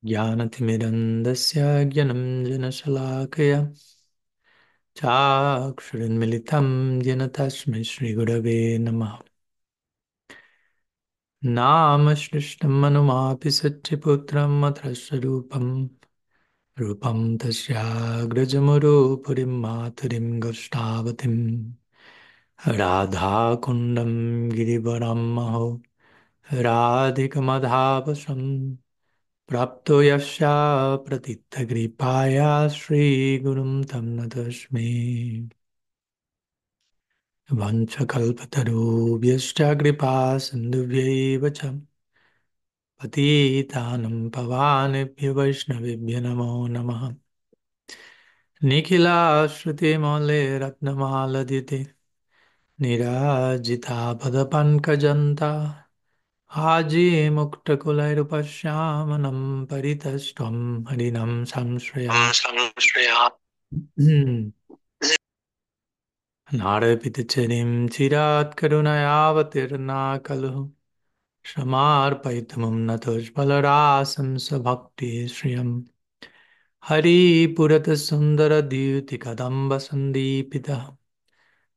ज्ञानतिमिरन्दस्य ज्ञानञ्जनशलाकया चाक्षुरुन्मिलितं येन तस्मै श्रीगुरवे नमः। नामश्लिष्टमनुमापि सच्चिपुत्रं मथस्वरूपं रूपं तस्याग्रजमुरुपुरीं मातुरीं गौष्ठावतीं राधाकुण्डं गिरिवरं महो राधिकमधावसम् प्राप्तो यस्या प्रथितकृपाया श्रीगुरुं तं नतस्मै। वंशकल्पतरुभ्यश्च कृपा सिन्धुभ्यैव च पतितानं पवानेभ्यो वैष्णवेभ्यो नमो नमः। निखिलाश्रुतिमौले रत्नमालदिते निराजितापदपङ्कजन्ता आजीमुक्तकुलैरुपश्यामनं परितस्त्वं हरिणं संश्रयामि। नारपितचरीं चिरात् करुणयावतीर्णा खलु क्षमार्पयितुं नतोज्ज्वलरासं स्वभक्तिश्रियम् हरिपुरतसुन्दरद्युतिकदम्बसन्दीपितः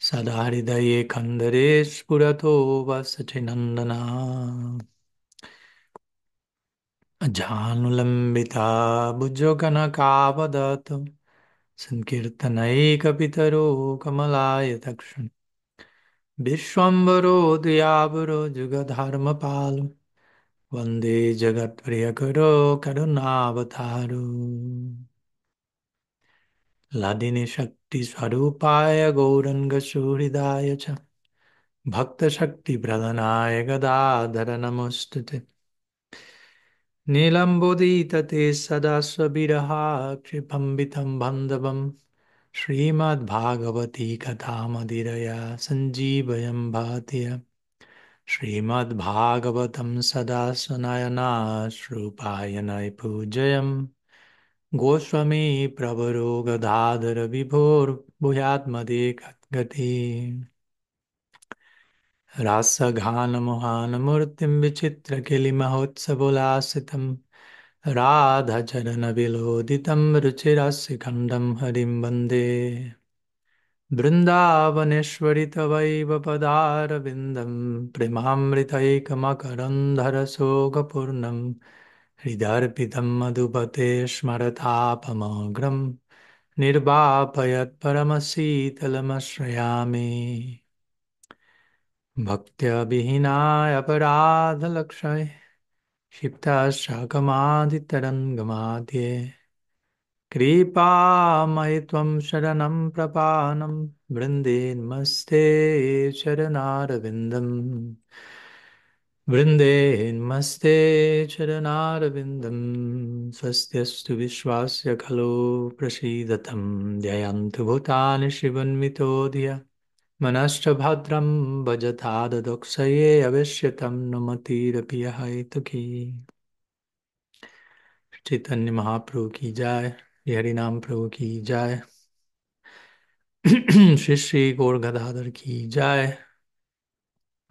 सदा हृदये कन्दरे स्फुरतो वसचनन्दना जानुलम्बिता भुजगनकावदतु सङ्कीर्तनैकपितरो कमलायतक्ष विश्वम्भरो दयावरो जुगधर्मपालो वन्दे जगत्प्रियकरो करुणावतारो लादिनी शक्तिस्वरूपाय गौरङ्गसुहृदाय च भक्तशक्तिप्रदनाय गदाधर नमोऽस्तु ते। नीलम्बोदितते सदा स्वविरहा क्षिपम्बितं बान्धवम् श्रीमद्भागवती कथामधिरया सञ्जीवयं भाति श्रीमद्भागवतं सदा सनयनाश्रुपायनाय पूजयम् गोस्वामी प्रवरो गदाधर विभोर्भूयात्मदेकगति रासघानमहानमूर्तिं विचित्रकिलिमहोत्सवोल्लासितं राधाचरणविलोदितं रुचिरस्य खण्डं हरिं वन्दे बृन्दावनेश्वरि तवैव पदारविन्दं प्रेमामृतैकमकरन्धरसोगपूर्णं हृदर्पितं मधुपते स्मरतापमग्रं निर्वापयत् परमशीतलमश्रयामि भक्त्यविहीनाय अपराधलक्षये क्षिप्ताशाकमादितरङ्गमाद्ये कृपामयि त्वं शरणं प्रपानं वृन्दे नमस्ते चरणारविन्दम् वृन्दे नमस्ते चरणारविन्दं स्वस्त्यस्तु विश्वास्य खलु प्रसीदतं जयन्तु भूतानि शिवन्मितो धिया मनश्च भद्रं भजथा ददोक्षये अवश्यतं नुमतिरपि हैतुकी। चैतन्य महाप्रभु की जय। हरि नाम प्रभु की जय। श्री श्री गौर गदाधर की जय।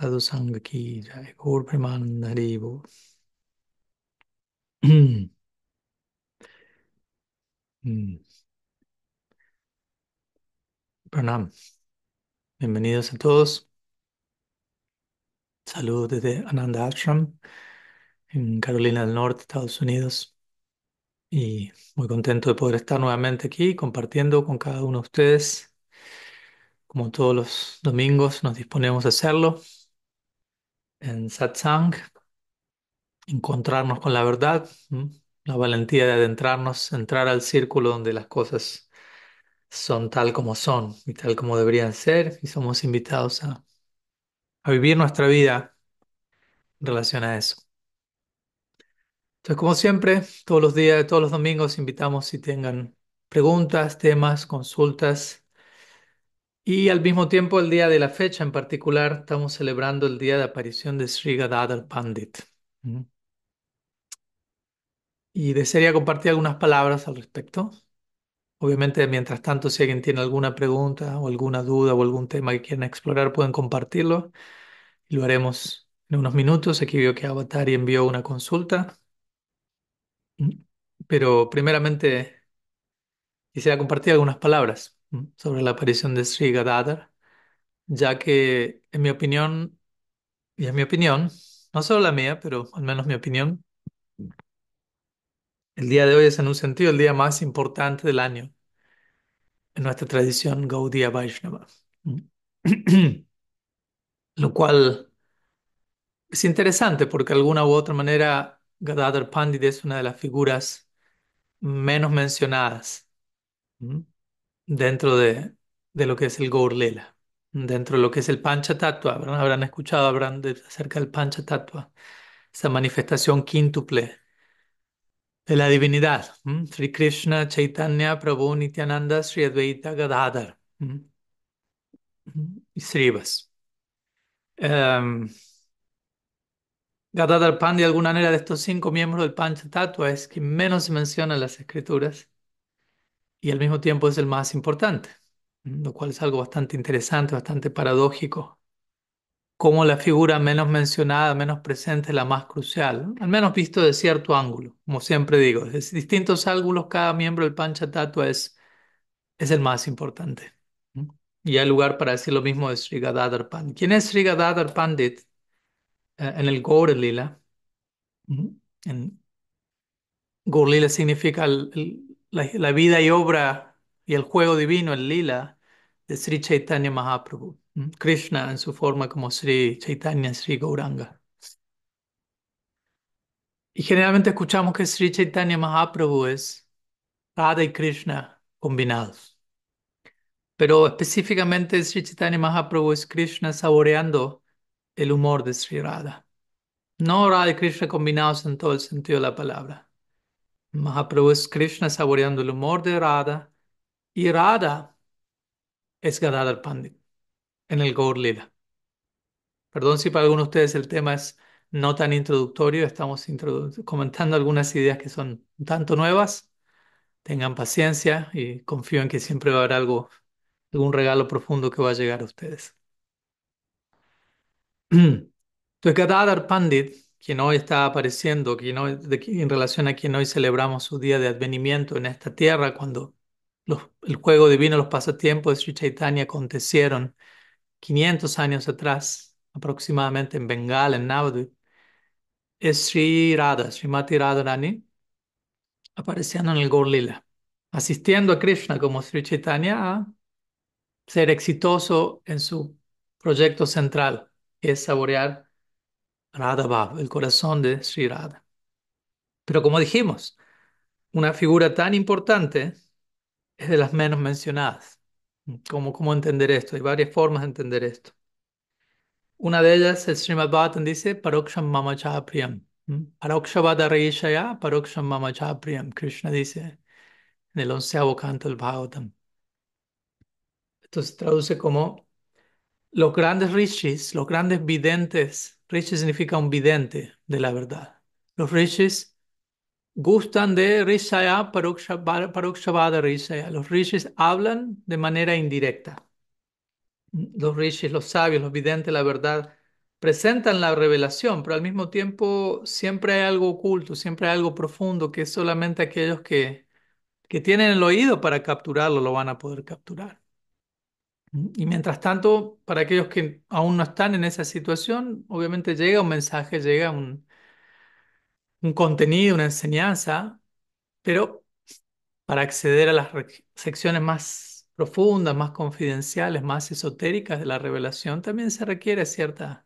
साधु संघ की जय। गौर प्रेमानंद हरि बोल। Pranam. Bienvenidos a todos. Saludos desde Ananda Ashram en Carolina del Norte, Estados Unidos. Y muy contento de poder estar nuevamente aquí compartiendo con cada uno de ustedes. Como todos los domingos nos disponemos a hacerlo en satsang, encontrarnos con la verdad, la valentía de adentrarnos, entrar al círculo donde las cosas son tal como son y tal como deberían ser, y somos invitados a vivir nuestra vida en relación a eso. Entonces, como siempre, todos los días, todos los domingos invitamos si tengan preguntas, temas, consultas. Y al mismo tiempo, el día de la fecha en particular, estamos celebrando el día de aparición de Sri Gadadhar Pandit. ¿Mm? Y desearía compartir algunas palabras al respecto. Obviamente, mientras tanto, si alguien tiene alguna pregunta o alguna duda o algún tema que quieran explorar, pueden compartirlo. Y lo haremos en unos minutos. Aquí veo que Avatari envió una consulta. ¿Mm? pero primeramente quisiera compartir algunas palabras sobre la aparición de Sri Gadadhar, ya que en mi opinión, y en mi opinión, no solo la mía, pero al menos mi opinión, el día de hoy es en un sentido el día más importante del año en nuestra tradición Gaudiya Vaishnava. ¿Mm? Lo cual es interesante porque de alguna u otra manera Gadadhar Pandit es una de las figuras menos mencionadas, ¿m? dentro de lo que es el Gaur Lela, dentro de lo que es el Panchatattva. Habrán escuchado acerca del Panchatattva, esa manifestación quíntuple de la divinidad. Sri Krishna, Chaitanya, Prabhu Nityananda, Sri Advaita Gadadhar, y Srivas. Em, Gadadhar Pandit, de alguna manera, de estos cinco miembros del Panchatattva, es quien menos se menciona en las escrituras y al mismo tiempo es el más importante, lo cual es algo bastante interesante, bastante paradójico. Como la figura menos mencionada, menos presente, es la más crucial, ¿no? Al menos visto de cierto ángulo. Como siempre digo, desde distintos ángulos, cada miembro del Panchatattva es el más importante, ¿no? Y hay lugar para decir lo mismo de Sri Gadadhar Pandit. ¿Quién es Sri Gadadhar Pandit en el Gaur Lila? En Gaur Lila significa la vida y obra y el juego divino, el lila de Sri Chaitanya Mahaprabhu. Krishna en su forma como Sri Chaitanya, Sri Gauranga. Y generalmente escuchamos que Sri Chaitanya Mahaprabhu es Radha y Krishna combinados. Pero específicamente Sri Chaitanya Mahaprabhu es Krishna saboreando el humor de Sri Radha. No Radha y Krishna combinados en todo el sentido de la palabra. Mahaprabhu es Krishna saboreando el humor de Radha y Radha es Gadadhar Pandit en el Gaur Lila. Perdón si para algunos de ustedes el tema es no tan introductorio, estamos comentando algunas ideas que son un tanto nuevas. Tengan paciencia y confío en que siempre va a haber algún regalo profundo que va a llegar a ustedes. Entonces, Gadadhar Pandit, quien hoy está apareciendo, en relación a quien hoy celebramos su día de advenimiento en esta tierra, cuando el juego divino, los pasatiempos de Sri Chaitanya acontecieron 500 años atrás, aproximadamente en Bengala, en Navadvip, es Sri Radha, Srimati Radharani, apareciendo en el Gaur Lila, asistiendo a Krishna como Sri Chaitanya a ser exitoso en su proyecto central, que es saborear Radha Bhav, el corazón de Sri Radha. Pero como dijimos, una figura tan importante es de las menos mencionadas. ¿Cómo entender esto? Hay varias formas de entender esto. Una de ellas, el Srimad Bhattan dice, Paroksham Mama Cha Priyam. Parokshavada Reishaya, Paroksham Mama Cha Priyam. Krishna dice en el 11º canto del Bhagavatam. Esto se traduce como los grandes rishis, los grandes videntes. Rishi significa un vidente de la verdad. Los rishis gustan de Rishaya, Parokshavada Rishaya. Los rishis hablan de manera indirecta. Los rishis, los sabios, los videntes, la verdad, presentan la revelación, pero al mismo tiempo siempre hay algo oculto, siempre hay algo profundo que solamente aquellos que tienen el oído para capturarlo lo van a poder capturar. Y mientras tanto, para aquellos que aún no están en esa situación, obviamente llega un mensaje, llega un contenido, una enseñanza, pero para acceder a las secciones más profundas, más confidenciales, más esotéricas de la revelación, también se requiere cierta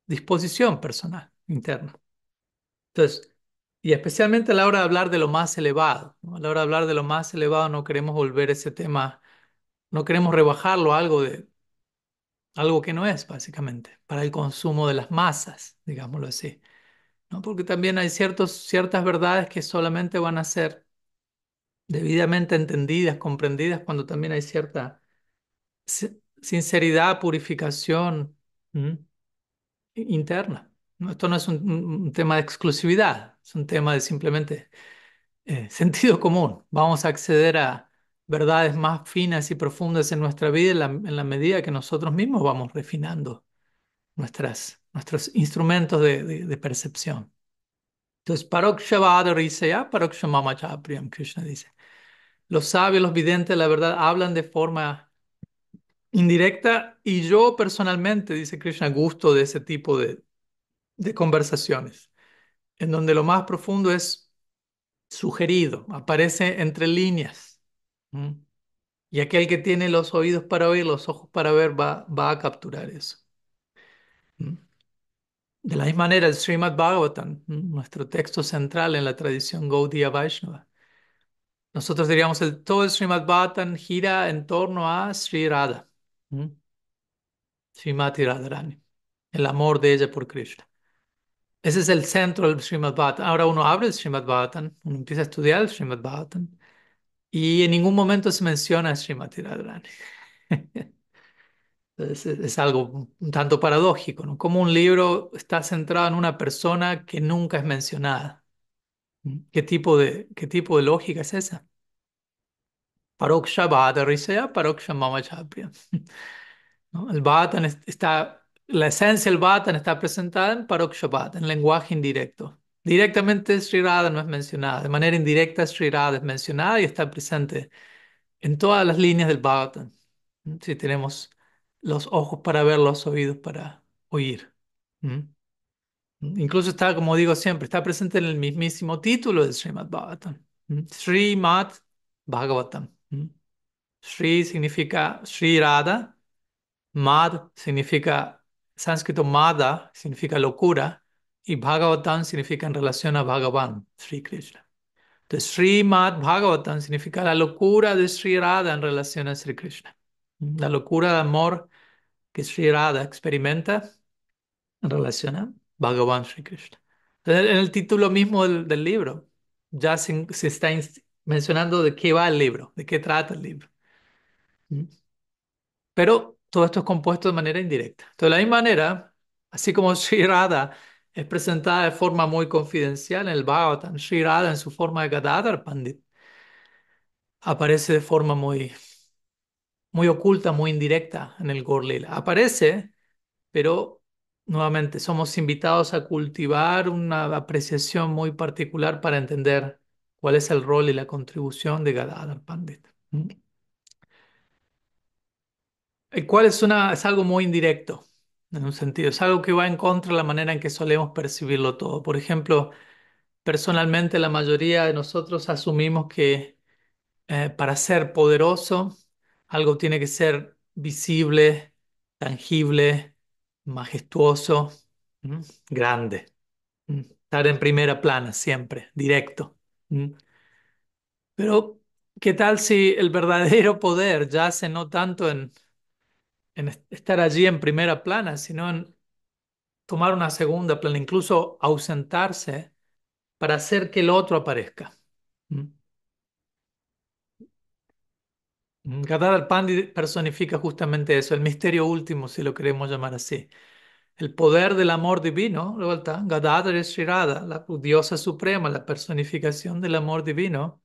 disposición personal, interna. Entonces, y especialmente a la hora de hablar de lo más elevado, ¿no? A la hora de hablar de lo más elevado no queremos volver ese tema, no queremos rebajarlo a algo que no es, básicamente, para el consumo de las masas, digámoslo así, ¿no? Porque también hay ciertas verdades que solamente van a ser debidamente entendidas, comprendidas, cuando también hay cierta sinceridad, purificación, ¿m? Interna. ¿No? Esto no es un tema de exclusividad, es un tema de simplemente sentido común. Vamos a acceder a verdades más finas y profundas en nuestra vida en la medida que nosotros mismos vamos refinando nuestros instrumentos de percepción. Entonces, Parokshavad Risaya, Parokshamama Chapriyam, Krishna dice. Los sabios, los videntes, la verdad, hablan de forma indirecta y yo personalmente, dice Krishna, gusto de ese tipo de conversaciones, en donde lo más profundo es sugerido, aparece entre líneas. ¿Mm? Y aquel que tiene los oídos para oír, los ojos para ver, va a capturar eso. ¿Mm? De la misma manera, el Srimad Bhagavatam, nuestro texto central en la tradición Gaudiya Vaishnava, nosotros diríamos todo el Srimad Bhagavatam gira en torno a Sri Radha, ¿Mm? Srimati Radharani, el amor de ella por Krishna. Ese es el centro del Srimad Bhagavatam. Ahora uno abre el Srimad Bhagavatam, uno empieza a estudiar el Srimad Bhagavatam y en ningún momento se menciona a Srimati Radharani. Es algo un tanto paradójico, ¿no? Como un libro está centrado en una persona que nunca es mencionada. ¿Qué tipo de lógica es esa? Paroksha Bhata Risaya, Paroksha Mama Chapriya. ¿No? La esencia del Bhatan está presentada en Paroksha Bhata, en lenguaje indirecto. Directamente Sri Radha no es mencionada, de manera indirecta Sri Radha es mencionada y está presente en todas las líneas del Bhagavatam. Si tenemos los ojos para ver, los oídos para oír. ¿Mm? Incluso está, como digo siempre, está presente en el mismísimo título del Srimad Bhagavatam. Srimad Bhagavatam. Sri significa Sri Radha, Mad significa, sánscrito Mada significa locura, y Bhagavatam significa en relación a Bhagavan, Sri Krishna. Entonces, Srimad Bhagavatam significa la locura de Sri Radha en relación a Sri Krishna. La locura de amor que Sri Radha experimenta en relación a Bhagavan Sri Krishna. Entonces, en el título mismo del libro ya se está mencionando de qué va el libro, de qué trata el libro. ¿Mm? Pero todo esto es compuesto de manera indirecta. Entonces, de la misma manera, así como Sri Radha es presentada de forma muy confidencial en el Bhagavatam, Sri Radha en su forma de Gadadhar Pandit aparece de forma muy oculta, muy indirecta en el Gaur Lila. Aparece, pero nuevamente somos invitados a cultivar una apreciación muy particular para entender cuál es el rol y la contribución de Gadadhar Pandit. ¿Mm? El cual es algo muy indirecto, en un sentido, es algo que va en contra de la manera en que solemos percibirlo todo. Por ejemplo, personalmente la mayoría de nosotros asumimos que para ser poderoso, algo tiene que ser visible, tangible, majestuoso, ¿m? Grande. Estar en primera plana siempre, directo. ¿M? Pero, ¿qué tal si el verdadero poder yace no tanto en estar allí en primera plana, sino en tomar una segunda plana, incluso ausentarse para hacer que el otro aparezca? ¿M? Gadadhar Pandit personifica justamente eso, el misterio último, si lo queremos llamar así. El poder del amor divino, de vuelta, Gadadhar es Sri Radha, la diosa suprema, la personificación del amor divino,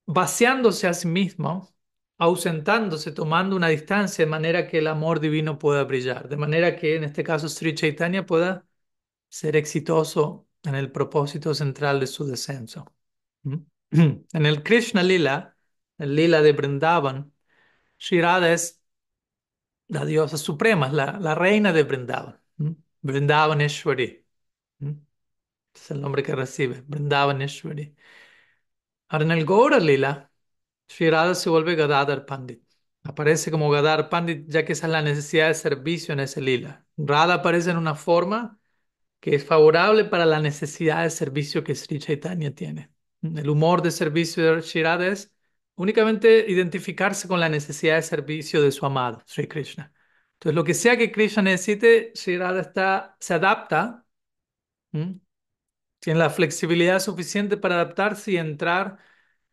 vaciándose a sí mismo, ausentándose, tomando una distancia de manera que el amor divino pueda brillar, de manera que en este caso Sri Chaitanya pueda ser exitoso en el propósito central de su descenso. ¿Mm? En el Krishna Lila, el Lila de Vrindavan, Sri Radha es la diosa suprema, la reina de Vrindavan. Vrindavaneshwari. ¿Mm? Es el nombre que recibe, Vrindavaneshwari. Ahora en el Gaura Lila, Sri Radha se vuelve Gadadhar Pandit. Aparece como Gadadhar Pandit ya que esa es la necesidad de servicio en ese lila. Radha aparece en una forma que es favorable para la necesidad de servicio que Sri Chaitanya tiene. El humor de servicio de Sri Radha es únicamente identificarse con la necesidad de servicio de su amado, Sri Krishna. Entonces, lo que sea que Krishna necesite, Sri Radha se adapta, ¿m? Tiene la flexibilidad suficiente para adaptarse y entrar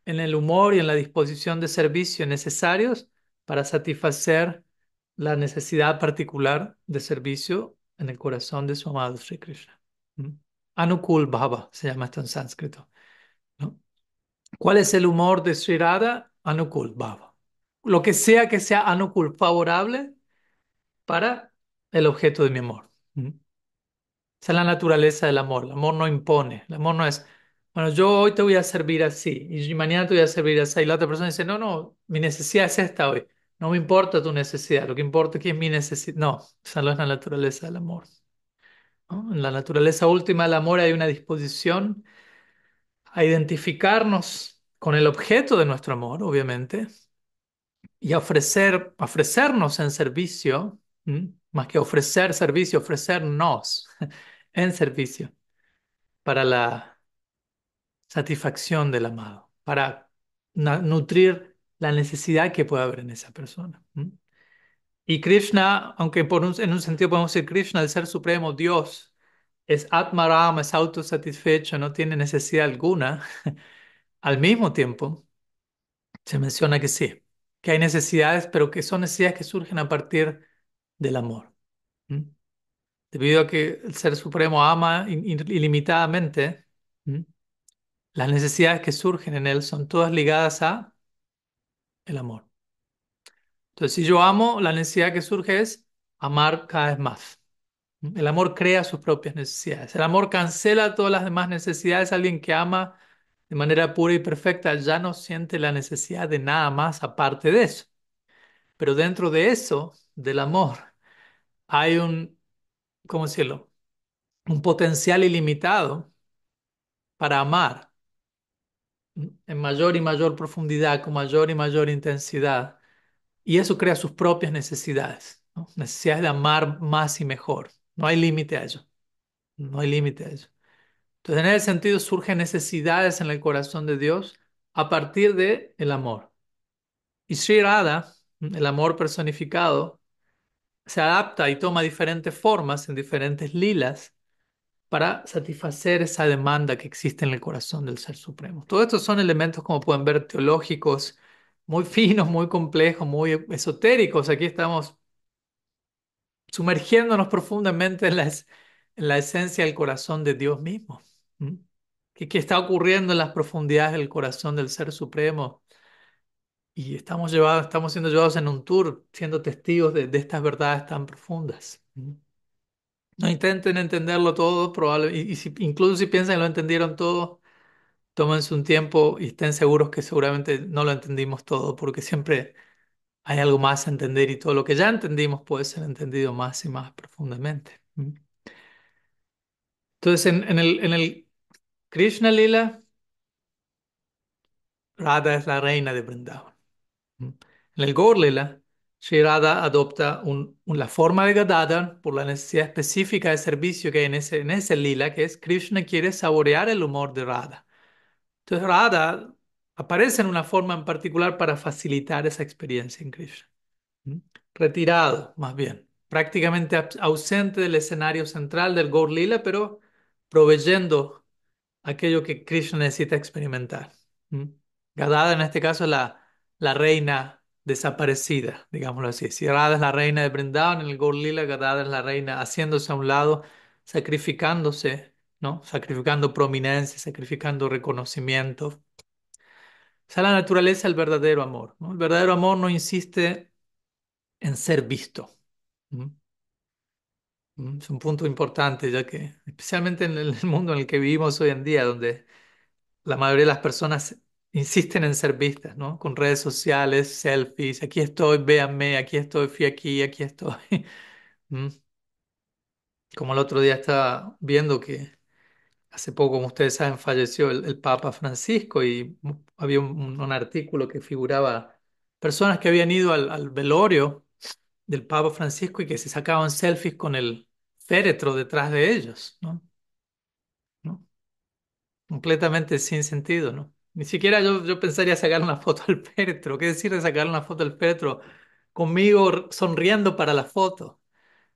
en el humor y en la disposición de servicio necesarios para satisfacer la necesidad particular de servicio en el corazón de su amado Sri Krishna. ¿Mm? Anukul Bhava se llama esto en sánscrito, ¿no? ¿Cuál es el humor de Sri Radha? Anukul Bhava. Lo que sea Anukul, favorable para el objeto de mi amor. ¿Mm? Esa es la naturaleza del amor. El amor no impone. El amor no es, bueno, yo hoy te voy a servir así y mañana te voy a servir así. Y la otra persona dice, no, no, mi necesidad es esta hoy. No me importa tu necesidad, lo que importa es que es mi necesidad. No, esa no es la naturaleza del amor, ¿no? En la naturaleza última del amor hay una disposición a identificarnos con el objeto de nuestro amor, obviamente, y a ofrecernos en servicio, ¿m? Más que ofrecer servicio, ofrecernos en servicio para la satisfacción del amado, para nutrir la necesidad que pueda haber en esa persona. ¿M? Y Krishna, aunque en un sentido podemos decir Krishna, el ser supremo, Dios, es Atmaram, es autosatisfecho, no tiene necesidad alguna, al mismo tiempo se menciona que sí, que hay necesidades, pero que son necesidades que surgen a partir del amor. ¿M? Debido a que el Ser Supremo ama ilimitadamente, ¿m? Las necesidades que surgen en él son todas ligadas a el amor. Entonces, si yo amo, la necesidad que surge es amar cada vez más. ¿M? El amor crea sus propias necesidades. El amor cancela todas las demás necesidades. Alguien que ama de manera pura y perfecta ya no siente la necesidad de nada más aparte de eso. Pero dentro de eso, del amor, hay ¿cómo decirlo? Un potencial ilimitado para amar en mayor y mayor profundidad, con mayor y mayor intensidad. Y eso crea sus propias necesidades, ¿no? Necesidades de amar más y mejor. No hay límite a ello. No hay límite a ello. Entonces, en ese sentido, surgen necesidades en el corazón de Dios a partir de el amor. Y Sri Radha, el amor personificado, se adapta y toma diferentes formas en diferentes lilas para satisfacer esa demanda que existe en el corazón del Ser Supremo. Todos estos son elementos, como pueden ver, teológicos, muy finos, muy complejos, muy esotéricos. Aquí estamos sumergiéndonos profundamente en en la esencia del corazón de Dios mismo. ¿Mm? ¿Qué está ocurriendo en las profundidades del corazón del Ser Supremo? Y estamos siendo llevados en un tour, siendo testigos de estas verdades tan profundas. ¿Mm? No intenten entenderlo todo, incluso si piensan que lo entendieron todo, tómense un tiempo y estén seguros que seguramente no lo entendimos todo, porque siempre hay algo más a entender y todo lo que ya entendimos puede ser entendido más y más profundamente. ¿Mm? Entonces, en el Krishna Lila, Radha es la reina de Vrindavan. ¿Mm? En el Gaur Lila, Sri Radha adopta la forma de Gadadhar por la necesidad específica de servicio que hay en ese lila, que es Krishna quiere saborear el humor de Radha. Entonces, Radha aparece en una forma en particular para facilitar esa experiencia en Krishna. ¿Mm? Retirado, más bien, prácticamente ausente del escenario central del Gaur Lila, pero proveyendo aquello que Krishna necesita experimentar. ¿Mm? Gadada en este caso es la reina desaparecida, digámoslo así. Si Radha es la reina de Vrindavan, en el Gaur Lila, Gadada es la reina haciéndose a un lado, sacrificándose, ¿no? Sacrificando prominencia, sacrificando reconocimiento. Esa es la naturaleza del verdadero amor, ¿no? El verdadero amor no insiste en ser visto. ¿Mm? Es un punto importante, ya que, especialmente en el mundo en el que vivimos hoy en día, donde la mayoría de las personas insisten en ser vistas, ¿no? Con redes sociales, selfies, aquí estoy, véanme, aquí estoy, fui aquí, aquí estoy. ¿Mm? Como el otro día estaba viendo que hace poco, como ustedes saben, falleció el Papa Francisco y había un artículo que figuraba personas que habían ido al velorio del Papa Francisco y que se sacaban selfies con el féretro detrás de ellos, ¿no? ¿No? Completamente sin sentido, ¿no? Ni siquiera yo pensaría sacar una foto al féretro. ¿Qué decir de sacar una foto al féretro conmigo sonriendo para la foto?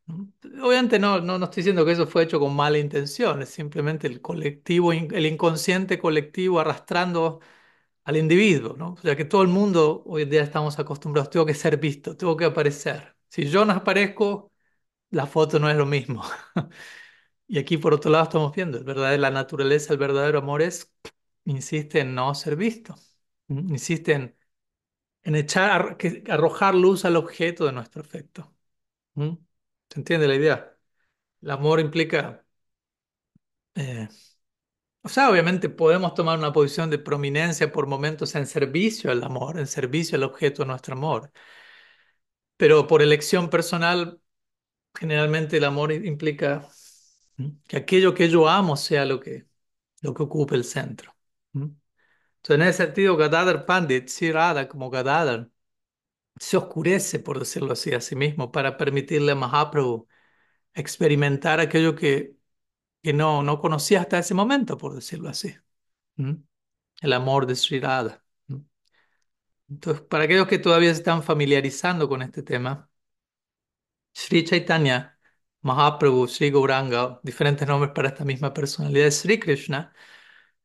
¿No? Obviamente no estoy diciendo que eso fue hecho con mala intención, es simplemente el colectivo, el inconsciente colectivo arrastrando al individuo, ¿no? O sea que todo el mundo hoy en día estamos acostumbrados, tengo que ser visto, tengo que aparecer. Si yo no aparezco, la foto no es lo mismo. Y aquí por otro lado estamos viendo, la naturaleza, el verdadero amor insiste en no ser visto. Insiste en arrojar luz al objeto de nuestro afecto. ¿Mm? ¿Se entiende la idea? El amor implica Eh, o sea, obviamente podemos tomar una posición de prominencia por momentos en servicio al amor, en servicio al objeto de nuestro amor, pero por elección personal, generalmente el amor implica que aquello que yo amo sea lo que ocupe el centro. ¿Mm? Entonces, en ese sentido, Gadadhar Pandit, Sri Radha como Gadadhar, se oscurece, por decirlo así, a sí mismo para permitirle a Mahaprabhu experimentar aquello que no conocía hasta ese momento, por decirlo así. ¿Mm? El amor de Sri Radha. ¿Mm? Entonces, para aquellos que todavía se están familiarizando con este tema, Sri Chaitanya, Mahaprabhu, Sri Gauranga, diferentes nombres para esta misma personalidad de Sri Krishna,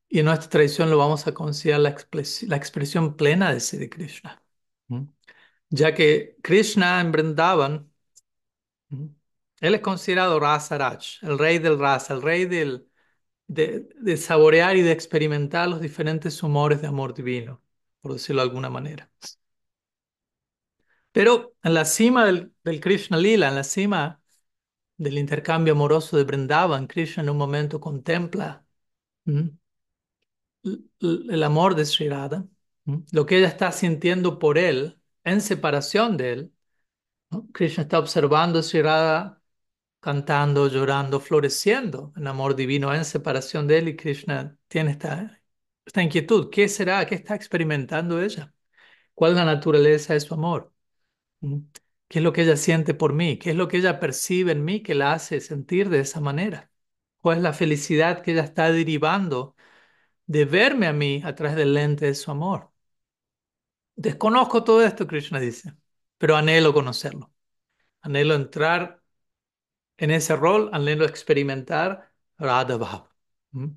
y en nuestra tradición lo vamos a considerar la expresión plena de Sri Krishna. ¿Mm? Ya que Krishna en Vrindavan, ¿mm? Él es considerado Rasa Raj, el rey del rasa, el rey de saborear y de experimentar los diferentes humores de amor divino, por decirlo de alguna manera. Pero en la cima del Krishna Lila, en la cima del intercambio amoroso de Vrindavan, Krishna en un momento contempla, ¿m?, el amor de Sri Radha, ¿m?, lo que ella está sintiendo por él en separación de él, ¿no? Krishna está observando a Sri Radha cantando, llorando, floreciendo en amor divino en separación de él, y Krishna tiene esta inquietud. ¿Qué será? ¿Qué está experimentando ella? ¿Cuál es la naturaleza de su amor? ¿Mm? ¿Qué es lo que ella siente por mí? ¿Qué es lo que ella percibe en mí que la hace sentir de esa manera? ¿Cuál es la felicidad que ella está derivando de verme a mí a través del lente de su amor? Desconozco todo esto, Krishna dice, pero anhelo conocerlo. Anhelo entrar en ese rol, anhelo experimentar Radha Bhav. ¿Mm?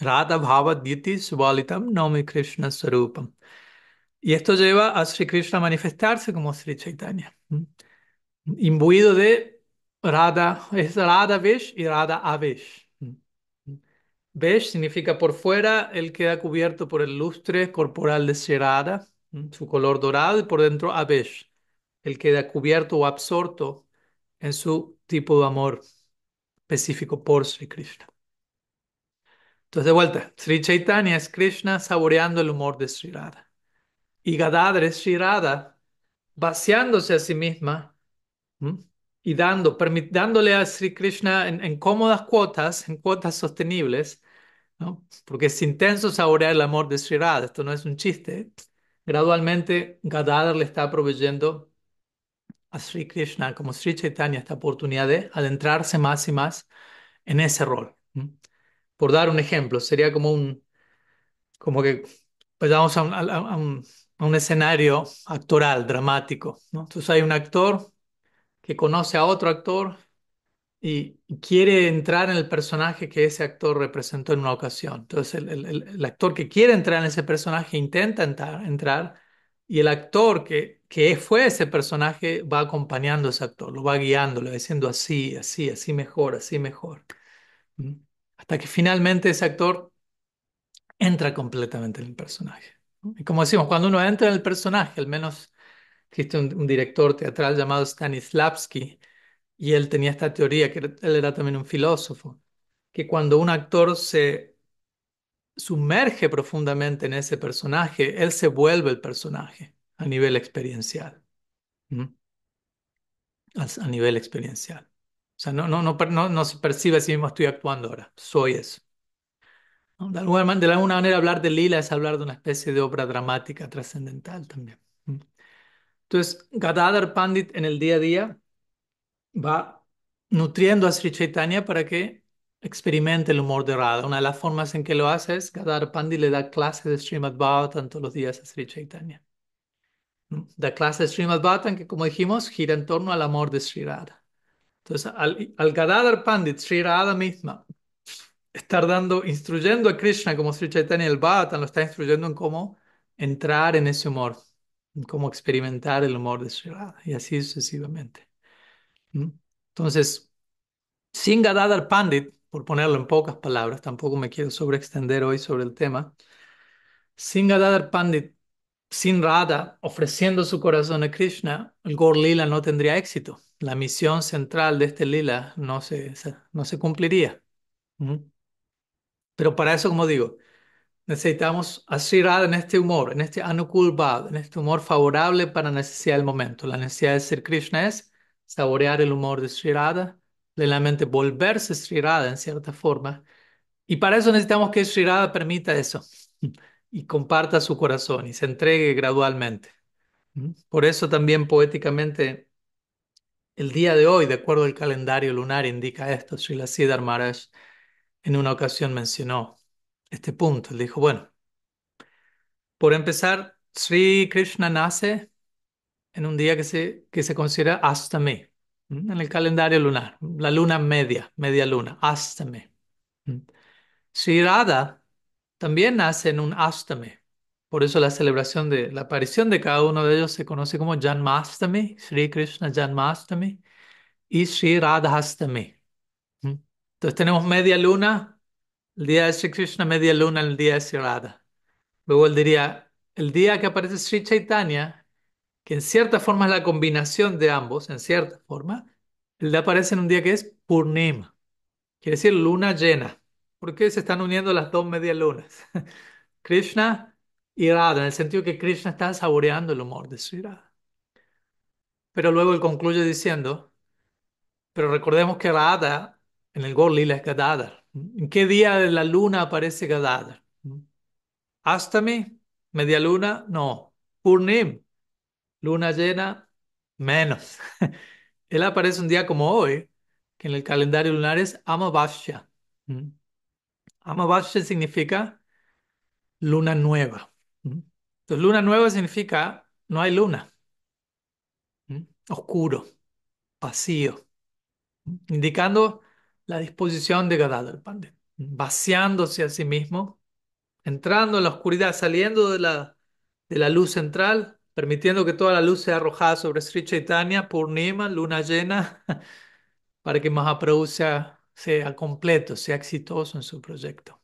Radha Bhava Dhyiti Svalitam Nomi Krishna Sarupam. Y esto lleva a Sri Krishna a manifestarse como Sri Chaitanya. ¿Mm? Imbuido de Radha, es Radha Vesh y Radha Avesh. Vesh significa por fuera, él queda cubierto por el lustre corporal de Sri Radha, su color dorado, y por dentro Avesh, él queda cubierto o absorto en su tipo de amor específico por Sri Krishna. Entonces, de vuelta, Sri Chaitanya es Krishna saboreando el humor de Sri Radha. Y Gadadhar es Sri Radha vaciándose a sí misma. ¿Mm? Y dándole a Sri Krishna en cómodas cuotas, en cuotas sostenibles, ¿no? Porque es intenso saborear el amor de Sri Radha, esto no es un chiste. Gradualmente, Gadadhar le está proveyendo a Sri Krishna, como Sri Chaitanya, esta oportunidad de adentrarse más y más en ese rol. ¿Mm? Por dar un ejemplo, sería como que vayamos a un escenario actoral, dramático, ¿no? Entonces hay un actor que conoce a otro actor y quiere entrar en el personaje que ese actor representó en una ocasión. Entonces el actor que quiere entrar en ese personaje intenta entrar, y el actor que fue ese personaje va acompañando a ese actor, lo va guiando, le va diciendo así, así, así mejor, así mejor. ¿Mm? Hasta que finalmente ese actor entra completamente en el personaje, ¿no? Y como decimos, cuando uno entra en el personaje, al menos existe un director teatral llamado Stanislavski, y él tenía esta teoría, él era también un filósofo, que cuando un actor se sumerge profundamente en ese personaje, él se vuelve el personaje a nivel experiencial. ¿Mm? A nivel experiencial. O sea, no se percibe a sí mismo, estoy actuando ahora, soy eso. ¿No? De alguna manera hablar de lila es hablar de una especie de obra dramática trascendental también. ¿Mm? Entonces, Gadadhar Pandit en el día a día va nutriendo a Sri Chaitanya para que experimente el humor de Radha. Una de las formas en que lo hace es Gadadhar Pandit le da clases de Srimad Bhagavatam todos los días a Sri Chaitanya. ¿No? Da clases de Srimad Bhagavatam que, como dijimos, gira en torno al amor de Sri Radha. Entonces, al Gadadhar Pandit, Sri Radha misma, estar instruyendo a Krishna como Sri Chaitanya el Bhagavatam, lo está instruyendo en cómo entrar en ese humor, en cómo experimentar el humor de Sri Radha, y así sucesivamente. ¿Mm? Entonces, sin Gadadhar Pandit, por ponerlo en pocas palabras, tampoco me quiero sobreextender hoy sobre el tema, sin Gadadhar Pandit, sin Radha ofreciendo su corazón a Krishna, el Gaur Lila no tendría éxito. La misión central de este Lila no se cumpliría. ¿Mm? Pero para eso, como digo, necesitamos aspirar en este humor, en este Anukul Bhav, en este humor favorable para la necesidad del momento. La necesidad de ser Krishna es saborear el humor de Sri Radha, plenamente volverse Sri Radha en cierta forma. Y para eso necesitamos que Sri Radha permita eso y comparta su corazón y se entregue gradualmente. ¿Mm? Por eso también poéticamente el día de hoy, de acuerdo al calendario lunar, indica esto. Srila Siddhar Maharaj en una ocasión mencionó este punto. Él dijo, bueno, por empezar, Sri Krishna nace en un día que se considera Astami, en el calendario lunar, la luna media, media luna, Astami. ¿Mm? Sri Radha también nace en un Astami. Por eso la celebración de la aparición de cada uno de ellos se conoce como Janmastami, Sri Krishna Janmastami y Sri Radhastami. ¿Mm? Entonces tenemos media luna, el día de Sri Krishna, media luna, el día de Sri Radha. Luego él diría, el día que aparece Sri Chaitanya, que en cierta forma es la combinación de ambos, en cierta forma, él aparece en un día que es Purnima, quiere decir luna llena. ¿Por qué se están uniendo las dos medias lunas? Krishna y Radha, en el sentido que Krishna está saboreando el humor de Sri Radha. Pero luego él concluye diciendo, pero recordemos que Radha en el Gaur Lila es Gadadhar. ¿En qué día de la luna aparece Gadadhar? Astami, media luna, no. Purnim, luna llena, menos. Él aparece un día como hoy, que en el calendario lunar es Amavasya. ¿Mm? Amavasya significa luna nueva. ¿Mm? Entonces, luna nueva significa no hay luna. ¿Mm? Oscuro, vacío, indicando la disposición de Gadadhar Pandit, vaciándose a sí mismo, entrando en la oscuridad, saliendo de la luz central, permitiendo que toda la luz sea arrojada sobre Sri Chaitanya, Purnima, luna llena, para que Mahaprabhu sea completo, sea exitoso en su proyecto.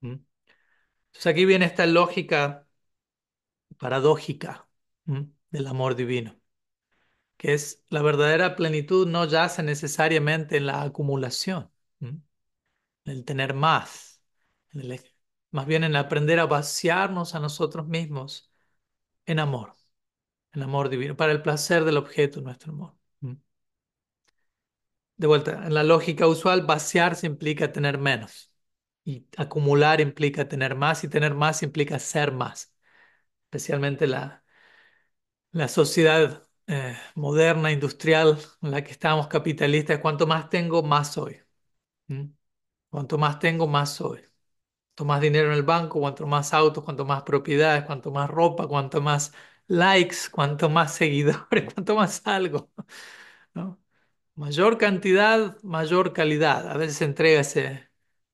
¿Mm? Entonces aquí viene esta lógica paradójica, del amor divino, que es la verdadera plenitud no yace necesariamente en la acumulación, en el tener más, en más bien en aprender a vaciarnos a nosotros mismos en amor divino, para el placer del objeto de nuestro amor. De vuelta, en la lógica usual, vaciarse implica tener menos. Y acumular implica tener más y tener más implica ser más. Especialmente la sociedad moderna, industrial, en la que estamos capitalistas, cuanto más tengo, más soy. ¿Mm? Cuanto más tengo, más soy. Cuanto más dinero en el banco, cuanto más autos, cuanto más propiedades, cuanto más ropa, cuanto más likes, cuanto más seguidores, cuanto más algo. ¿No? Mayor cantidad, mayor calidad. A veces se entrega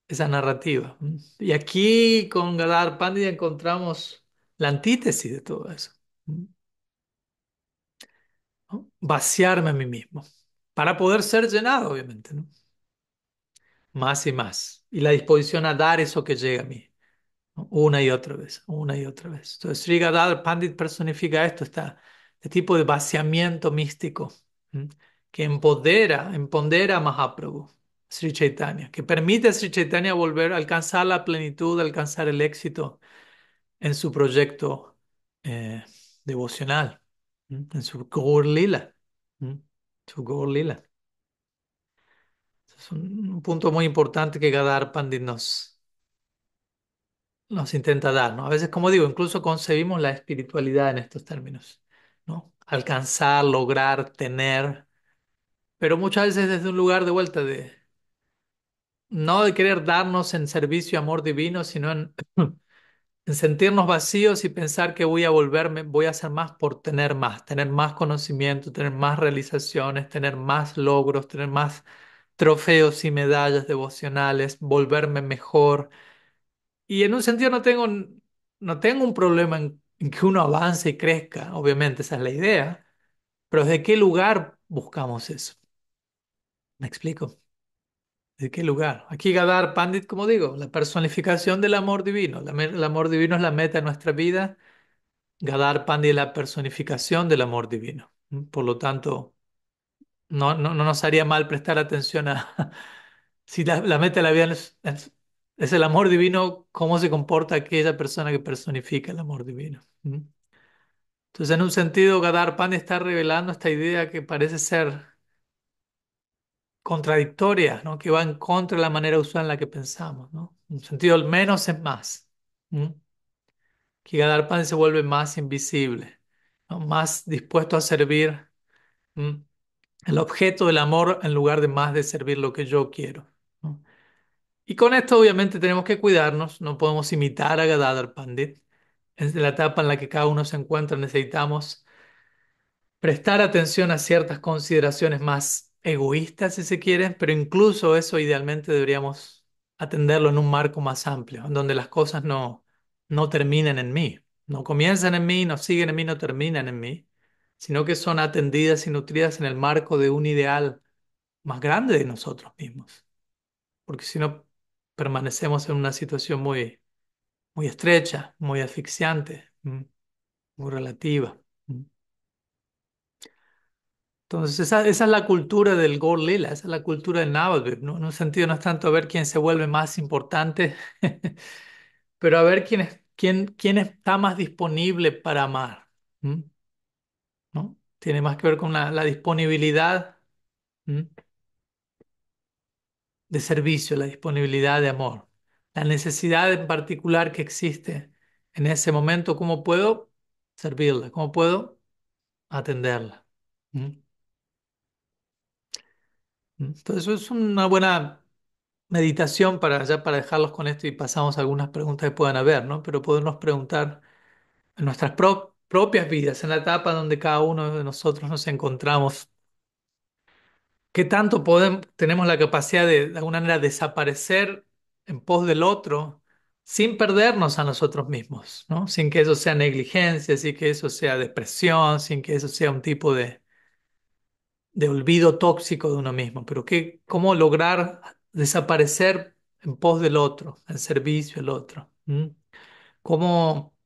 esa narrativa. Y aquí con Gadar Pandit encontramos la antítesis de todo eso. ¿No? Vaciarme a mí mismo para poder ser llenado, obviamente, ¿no? Más y más. Y la disposición a dar eso que llega a mí, ¿no? Una y otra vez, una y otra vez. Entonces, Sri Gadar Pandit personifica esto, este tipo de vaciamiento místico, ¿m? Que empodera a Mahaprabhu, Sri Chaitanya, que permite a Sri Chaitanya volver a alcanzar la plenitud, alcanzar el éxito en su proyecto devocional, en su Gaur Lila. Su Gaur Lila. Es un punto muy importante que Gadar Pandit nos intenta dar, ¿no? A veces, como digo, incluso concebimos la espiritualidad en estos términos, ¿no? Alcanzar, lograr, tener, pero muchas veces desde un lugar de vuelta no de querer darnos en servicio a amor divino, sino en sentirnos vacíos y pensar que voy a hacer más por tener más conocimiento, tener más realizaciones, tener más logros, tener más trofeos y medallas devocionales, volverme mejor. Y en un sentido no tengo un problema en que uno avance y crezca, obviamente esa es la idea, pero ¿desde qué lugar buscamos eso? ¿Me explico? ¿De qué lugar? Aquí Gadar Pandit, como digo, la personificación del amor divino. El amor divino es la meta de nuestra vida. Gadar Pandit es la personificación del amor divino. Por lo tanto, no nos haría mal prestar atención a Si la meta de la vida es el amor divino, ¿cómo se comporta aquella persona que personifica el amor divino? ¿Mm? Entonces, en un sentido, Gadar Pandya está revelando esta idea que parece ser contradictoria, ¿no? Que va en contra de la manera usual en la que pensamos, ¿no? En un sentido, el menos es más. ¿Mm? Que Gadar Pandya se vuelve más invisible, ¿no? Más dispuesto a servir, ¿mm? El objeto del amor en lugar de más de servir lo que yo quiero, ¿no? Y con esto obviamente tenemos que cuidarnos, no podemos imitar a Gadadhar Pandit. Es la etapa en la que cada uno se encuentra, necesitamos prestar atención a ciertas consideraciones más egoístas, si se quiere, pero incluso eso idealmente deberíamos atenderlo en un marco más amplio, en donde las cosas no terminen en mí, no comienzan en mí, no siguen en mí, no terminan en mí, sino que son atendidas y nutridas en el marco de un ideal más grande de nosotros mismos, porque si no permanecemos en una situación muy estrecha, muy asfixiante, muy relativa. Entonces, esa es la cultura del Gaur Lila, esa es la cultura del Navadvip, ¿no? En un sentido no es tanto a ver quién se vuelve más importante, pero a ver quién está más disponible para amar, ¿m? ¿No? Tiene más que ver con la disponibilidad, ¿m? De servicio, la disponibilidad de amor, la necesidad en particular que existe en ese momento, cómo puedo servirla, cómo puedo atenderla. ¿M? Entonces, eso es una buena meditación para ya para dejarlos con esto y pasamos a algunas preguntas que puedan haber, ¿no? Pero podernos preguntar en nuestras propias vidas, en la etapa donde cada uno de nosotros nos encontramos, ¿qué tanto tenemos la capacidad de alguna manera desaparecer en pos del otro sin perdernos a nosotros mismos, ¿no? Sin que eso sea negligencia, sin que eso sea depresión, sin que eso sea un tipo de olvido tóxico de uno mismo, pero cómo lograr desaparecer en pos del otro, en servicio al otro. ¿M? Cómo,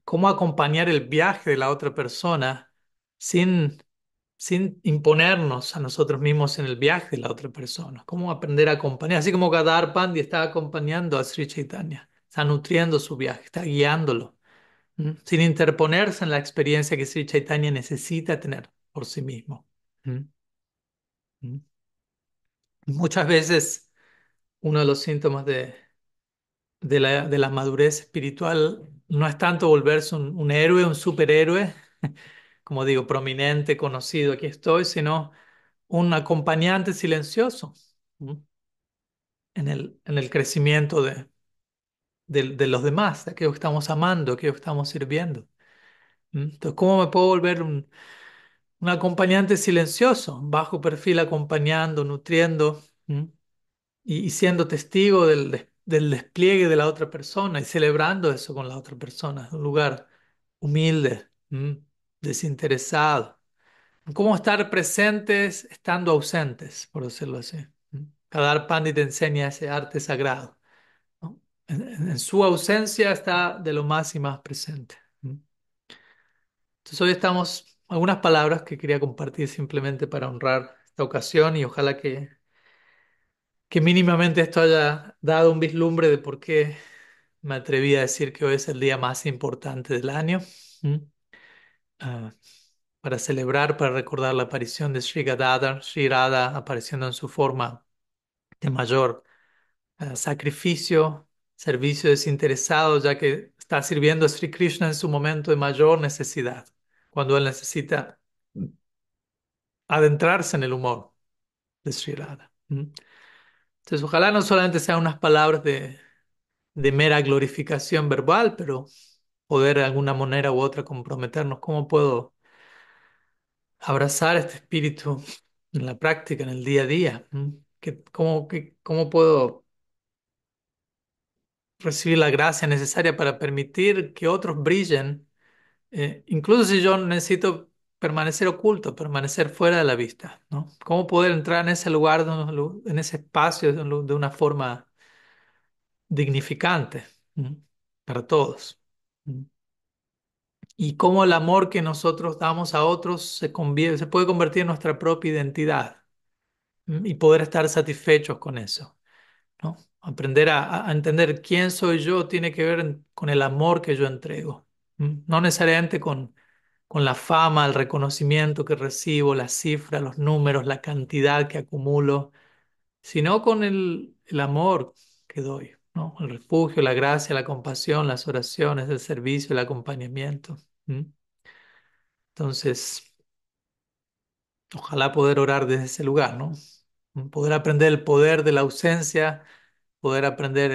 cómo acompañar el viaje de la otra persona sin, sin imponernos a nosotros mismos en el viaje de la otra persona. Cómo aprender a acompañar, así como Gadar Pandya está acompañando a Sri Chaitanya, está nutriendo su viaje, está guiándolo. Sin interponerse en la experiencia que Sri Chaitanya necesita tener por sí mismo. ¿M? ¿M? Muchas veces uno de los síntomas de la madurez espiritual no es tanto volverse un héroe, un superhéroe, como digo, prominente, conocido, aquí estoy, sino un acompañante silencioso, ¿no? En el crecimiento de los demás, de aquellos que estamos amando, de aquellos que estamos sirviendo. Entonces, ¿cómo me puedo volver un acompañante silencioso, bajo perfil, acompañando, nutriendo? Y siendo testigo del despliegue de la otra persona y celebrando eso con la otra persona, un lugar humilde, desinteresado. ¿Cómo estar presentes estando ausentes, por decirlo así? Cada Pandit te enseña ese arte sagrado, ¿no? En su ausencia está de lo más y más presente. Entonces hoy estamos, algunas palabras que quería compartir simplemente para honrar esta ocasión y ojalá que mínimamente esto haya dado un vislumbre de por qué me atreví a decir que hoy es el día más importante del año. ¿M? Ah, para celebrar, para recordar la aparición de Sri Gadadhar, Sri Radha apareciendo en su forma de mayor sacrificio, servicio desinteresado, ya que está sirviendo a Sri Krishna en su momento de mayor necesidad, cuando él necesita adentrarse en el humor de Sri Radha. ¿M? Entonces, ojalá no solamente sean unas palabras de mera glorificación verbal, pero poder de alguna manera u otra comprometernos. ¿Cómo puedo abrazar este espíritu en la práctica, en el día a día? ¿Cómo puedo recibir la gracia necesaria para permitir que otros brillen, incluso si yo necesito permanecer oculto, permanecer fuera de la vista, ¿no? ¿Cómo poder entrar en ese lugar, en ese espacio de una forma dignificante, ¿no? Para todos? Y cómo el amor que nosotros damos a otros se puede convertir en nuestra propia identidad. y poder estar satisfechos con eso, ¿no? Aprender a entender quién soy yo tiene que ver con el amor que yo entrego. No necesariamente con la fama, el reconocimiento que recibo, las cifras, los números, la cantidad que acumulo, sino con el amor que doy, ¿no? El refugio, la gracia, la compasión, las oraciones, el servicio, el acompañamiento. ¿Mm? Entonces, ojalá poder orar desde ese lugar, ¿no? Poder aprender el poder de la ausencia, poder aprender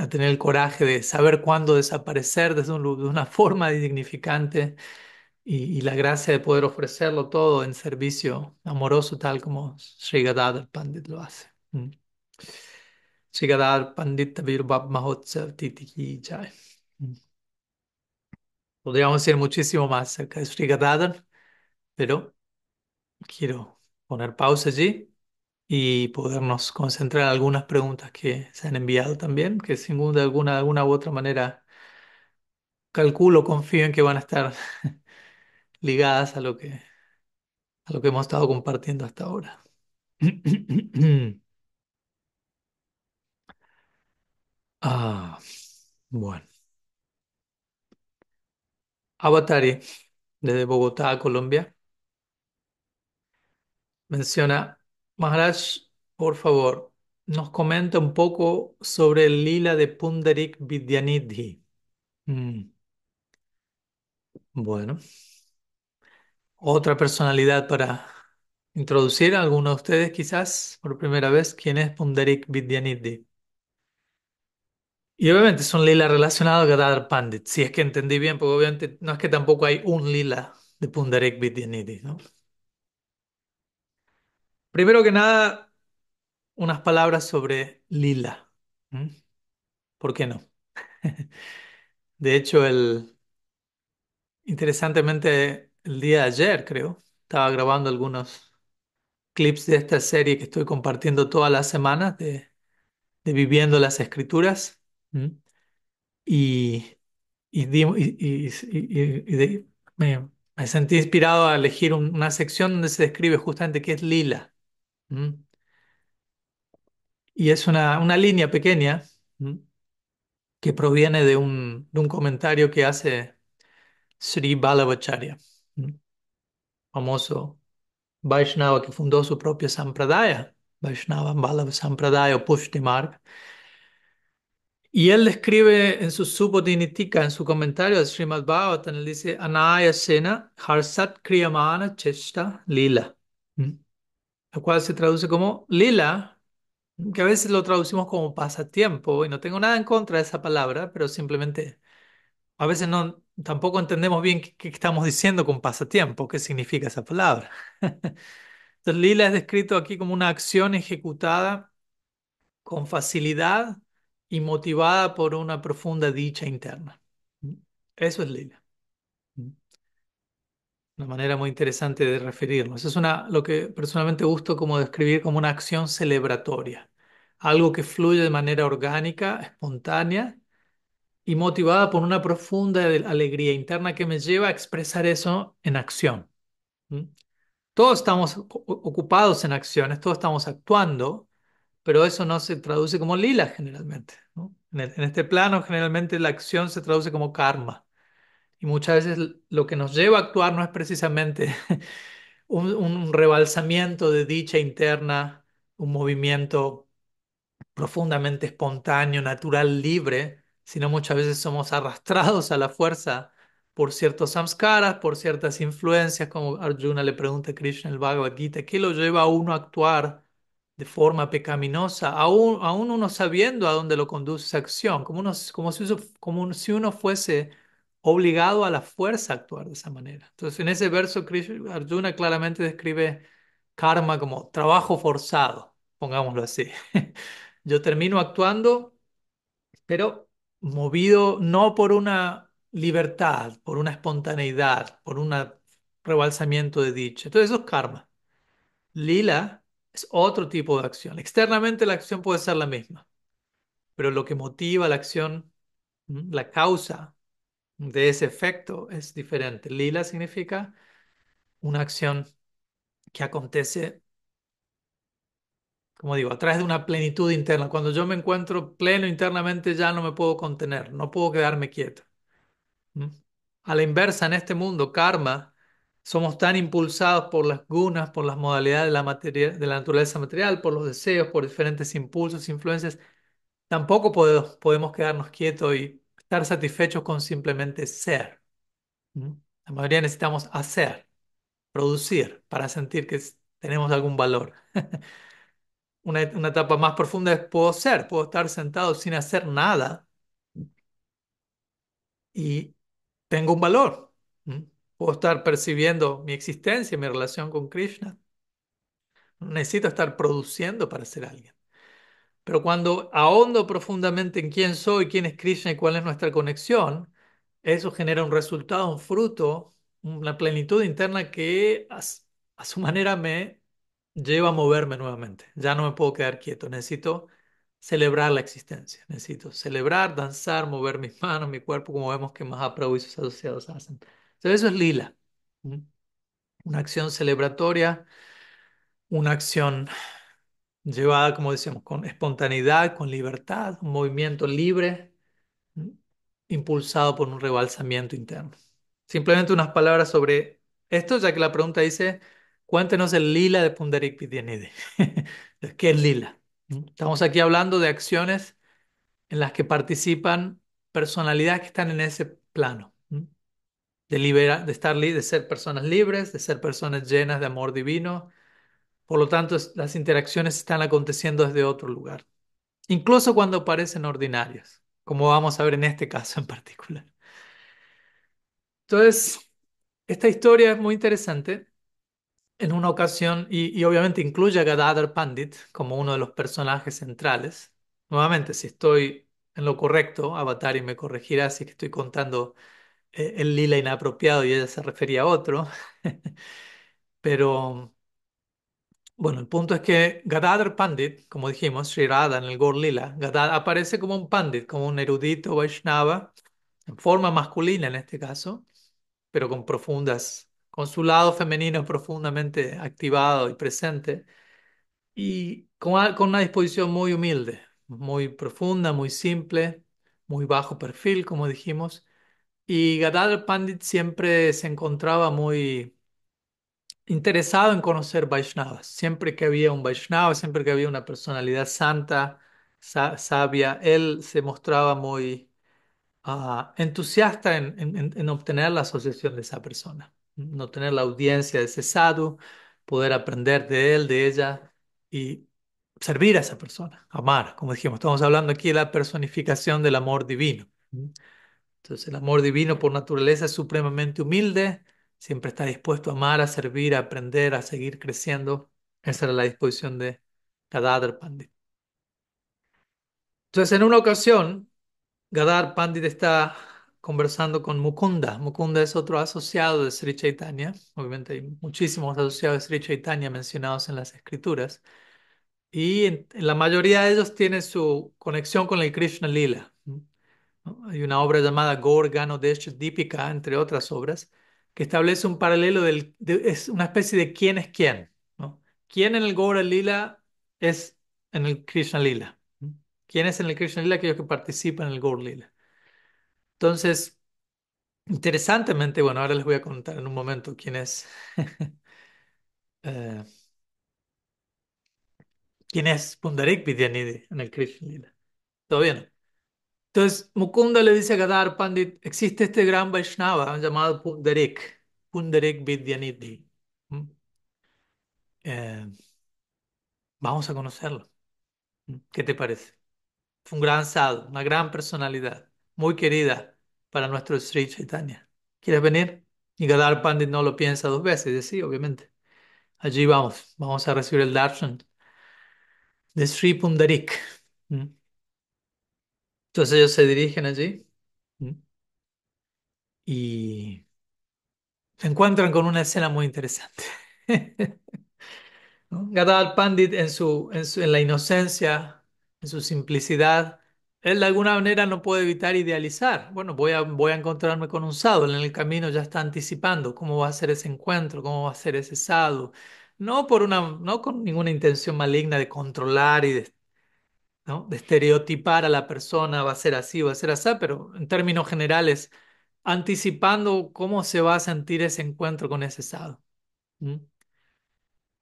a tener el coraje de saber cuándo desaparecer desde de una forma dignificante y la gracia de poder ofrecerlo todo en servicio amoroso, tal como Sri Gadadhar Pandit lo hace. Sri Gadadhar Pandit Virbhava Mahotsav Titi Ki Jai. Mm. Podríamos decir muchísimo más acerca de Sri Gadadhar, pero quiero poner pausa allí y podernos concentrar en algunas preguntas que se han enviado también, que sin duda alguna, de alguna u otra manera calculo, confío en que van a estar ligadas a lo que hemos estado compartiendo hasta ahora. Ah, bueno. Avatari, desde Bogotá, Colombia, menciona, Maharaj, por favor, nos comenta un poco sobre el lila de Pundarik Vidyanidhi. Mm, bueno, otra personalidad para introducir a alguno de ustedes, quizás por primera vez, ¿quién es Pundarik Vidyanidhi? Y obviamente es un lila relacionado a Gadadhar Pandit, si es que entendí bien, porque obviamente no es que tampoco hay un lila de Pundarik Vidyanidhi, ¿no? Primero que nada, unas palabras sobre lila. ¿Mm? ¿Por qué no? De hecho, interesantemente, el día de ayer, creo, estaba grabando algunos clips de esta serie que estoy compartiendo todas las semanas de Viviendo las Escrituras. ¿Mm? Y, me sentí inspirado a elegir una sección donde se describe justamente qué es lila. ¿Mm? Y es una línea pequeña. ¿Mm? Que proviene de un comentario que hace Sri Balabhacharya, ¿Mm? Famoso Vaishnava que fundó su propia Sampradaya, Vaishnava Balava Sampradaya o Pushti Marg. Y él describe en su Subodhinitika, en su comentario de Srimad Bhagavatam, él dice, Anaya Sena Harsat Kriyamana Cheshta Lila, ¿Mm? Lo cual se traduce como lila, que a veces lo traducimos como pasatiempo, y no tengo nada en contra de esa palabra, pero simplemente a veces no, tampoco entendemos bien qué estamos diciendo con pasatiempo, qué significa esa palabra. Entonces, lila es descrito aquí como una acción ejecutada con facilidad y motivada por una profunda dicha interna. Eso es lila. Una manera muy interesante de referirnos. Es lo que personalmente gusto como describir como una acción celebratoria. Algo que fluye de manera orgánica, espontánea y motivada por una profunda alegría interna que me lleva a expresar eso en acción. ¿Mm? Todos estamos ocupados en acciones, todos estamos actuando, pero eso no se traduce como lila generalmente, ¿no? En este plano, generalmente la acción se traduce como karma. Y muchas veces lo que nos lleva a actuar no es precisamente un rebalsamiento de dicha interna, un movimiento profundamente espontáneo, natural, libre, sino muchas veces somos arrastrados a la fuerza por ciertos samskaras, por ciertas influencias, como Arjuna le pregunta a Krishna en el Bhagavad Gita, ¿qué lo lleva a uno a actuar de forma pecaminosa, aún uno sabiendo a dónde lo conduce esa acción, como si uno fuese obligado a la fuerza a actuar de esa manera? Entonces, en ese verso, Arjuna claramente describe karma como trabajo forzado, pongámoslo así. Yo termino actuando, pero movido no por una libertad, por una espontaneidad, por un rebalsamiento de dicha. Entonces eso es karma. Lila es otro tipo de acción. Externamente la acción puede ser la misma, pero lo que motiva la acción, la causa de ese efecto es diferente. Lila significa una acción que acontece como digo, a través de una plenitud interna. Cuando yo me encuentro pleno internamente ya no me puedo contener, no puedo quedarme quieto. ¿Mm? A la inversa, en este mundo, karma, somos tan impulsados por las gunas, por las modalidades de la de la naturaleza material, por los deseos, por diferentes impulsos, influencias. Tampoco podemos quedarnos quietos y estar satisfechos con simplemente ser. ¿Mm? La mayoría necesitamos hacer, producir, para sentir que tenemos algún valor. Una etapa más profunda es puedo ser, puedo estar sentado sin hacer nada y tengo un valor. ¿Mm? Puedo estar percibiendo mi existencia, mi relación con Krishna. No necesito estar produciendo para ser alguien. Pero cuando ahondo profundamente en quién soy, quién es Krishna y cuál es nuestra conexión, eso genera un resultado, un fruto, una plenitud interna que a su manera me lleva a moverme nuevamente. Ya no me puedo quedar quieto, necesito celebrar la existencia, necesito celebrar, danzar, mover mis manos, mi cuerpo, como vemos que Mahaprabhu y sus asociados hacen. Entonces eso es lila, ¿Mm? Una acción celebratoria, una acción llevada, como decíamos, con espontaneidad, con libertad, un movimiento libre, ¿Mm? Impulsado por un rebalsamiento interno. Simplemente unas palabras sobre esto, ya que la pregunta dice, cuéntenos el lila de Pundarik Vidyanidhi. ¿Qué es lila? ¿Mm? Estamos aquí hablando de acciones en las que participan personalidades que están en ese plano. ¿Mm? De estar de ser personas libres, de ser personas llenas de amor divino. Por lo tanto, las interacciones están aconteciendo desde otro lugar, incluso cuando parecen ordinarias, como vamos a ver en este caso en particular. Entonces, esta historia es muy interesante. En una ocasión, y obviamente incluye a Gadadhar Pandit como uno de los personajes centrales. Nuevamente, si estoy en lo correcto, Avatari me corregirá si es que estoy contando el lila inapropiado y ella se refería a otro. Pero bueno, el punto es que Gadadhar Pandit, como dijimos, Sri Radha en el Gaur Lila, Gadadhar aparece como un pandit, como un erudito Vaishnava, en forma masculina en este caso, pero con profundas, con su lado femenino profundamente activado y presente, y con una disposición muy humilde, muy profunda, muy simple, muy bajo perfil, como dijimos. Y Gadadhar Pandit siempre se encontraba muy interesado en conocer Vaishnavas. Siempre que había un Vaishnava, siempre que había una personalidad santa, sabia, él se mostraba muy entusiasta en obtener la asociación de esa persona, en obtener la audiencia de ese sadhu, poder aprender de él, de ella y servir a esa persona, amar. Como dijimos, estamos hablando aquí de la personificación del amor divino. Entonces, el amor divino por naturaleza es supremamente humilde, siempre está dispuesto a amar, a servir, a aprender, a seguir creciendo. Esa era la disposición de Gadadhar Pandit. Entonces, en una ocasión, Gadar Pandit está conversando con Mukunda. Mukunda es otro asociado de Sri Chaitanya. Obviamente hay muchísimos asociados de Sri Chaitanya mencionados en las escrituras. Y en la mayoría de ellos tiene su conexión con el Krishna Lila. ¿No? Hay una obra llamada Gaur Ganodesh Deepika, entre otras obras, que establece un paralelo es una especie de quién es quién, ¿no? ¿Quién en el Gaur Lila es en el Krishna Lila? ¿Mm? ¿Quién es en el Krishna Lila? Aquellos que participan en el Gaur Lila. Entonces, interesantemente, bueno, ahora les voy a contar en un momento eh, quién es Pundarik Vidyanidhi en el Krishna Lila. ¿Todo bien? Entonces, Mukunda le dice a Gadar Pandit, existe este gran Vaishnava llamado Pundarik, Pundarik Vidyanidhi. ¿Mm? Eh, Vamos a conocerlo. ¿Mm? ¿Qué te parece? Fue un gran sadhu, una gran personalidad, muy querida para nuestro Sri Chaitanya. ¿Quieres venir? Y Gadar Pandit no lo piensa dos veces, dice sí, obviamente. Allí vamos a recibir el darshan de Sri Pundarik. ¿Mm? Entonces ellos se dirigen allí. ¿Mm? Y se encuentran con una escena muy interesante. ¿No? Gadadhar Pandit en la inocencia, en su simplicidad, él de alguna manera no puede evitar idealizar. Bueno, voy a encontrarme con un sadhu, él en el camino ya está anticipando cómo va a ser ese encuentro, cómo va a ser ese sadhu. no con ninguna intención maligna de controlar y de, ¿no? De estereotipar a la persona, va a ser así, va a ser así, pero en términos generales, anticipando cómo se va a sentir ese encuentro con ese sadhu. ¿Mm?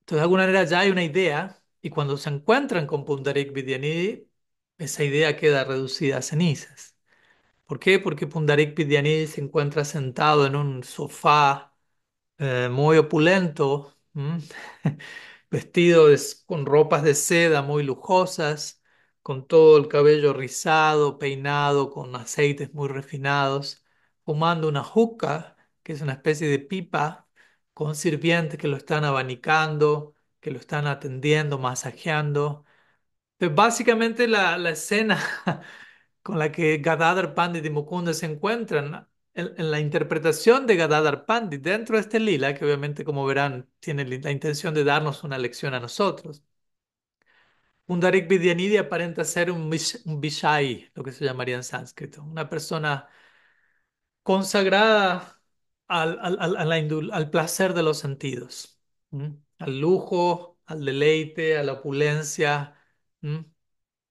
Entonces, de alguna manera ya hay una idea, y cuando se encuentran con Pundarik Vidyanidhi, esa idea queda reducida a cenizas. ¿Por qué? Porque Pundarik Vidyanidhi se encuentra sentado en un sofá muy opulento, ¿m? Vestido con ropas de seda muy lujosas, con todo el cabello rizado, peinado, con aceites muy refinados, fumando una juca, que es una especie de pipa, con sirvientes que lo están abanicando, que lo están atendiendo, masajeando. Pues básicamente la escena con la que Gadadhar Pandit y Mukunda se encuentran en la interpretación de Gadadhar Pandit dentro de este lila, que obviamente, como verán, tiene la intención de darnos una lección a nosotros. Pundarik Vidyanidhi aparenta ser un Vishai, lo que se llamaría en sánscrito, una persona consagrada al placer de los sentidos, ¿m? Al lujo, al deleite, a la opulencia. ¿M?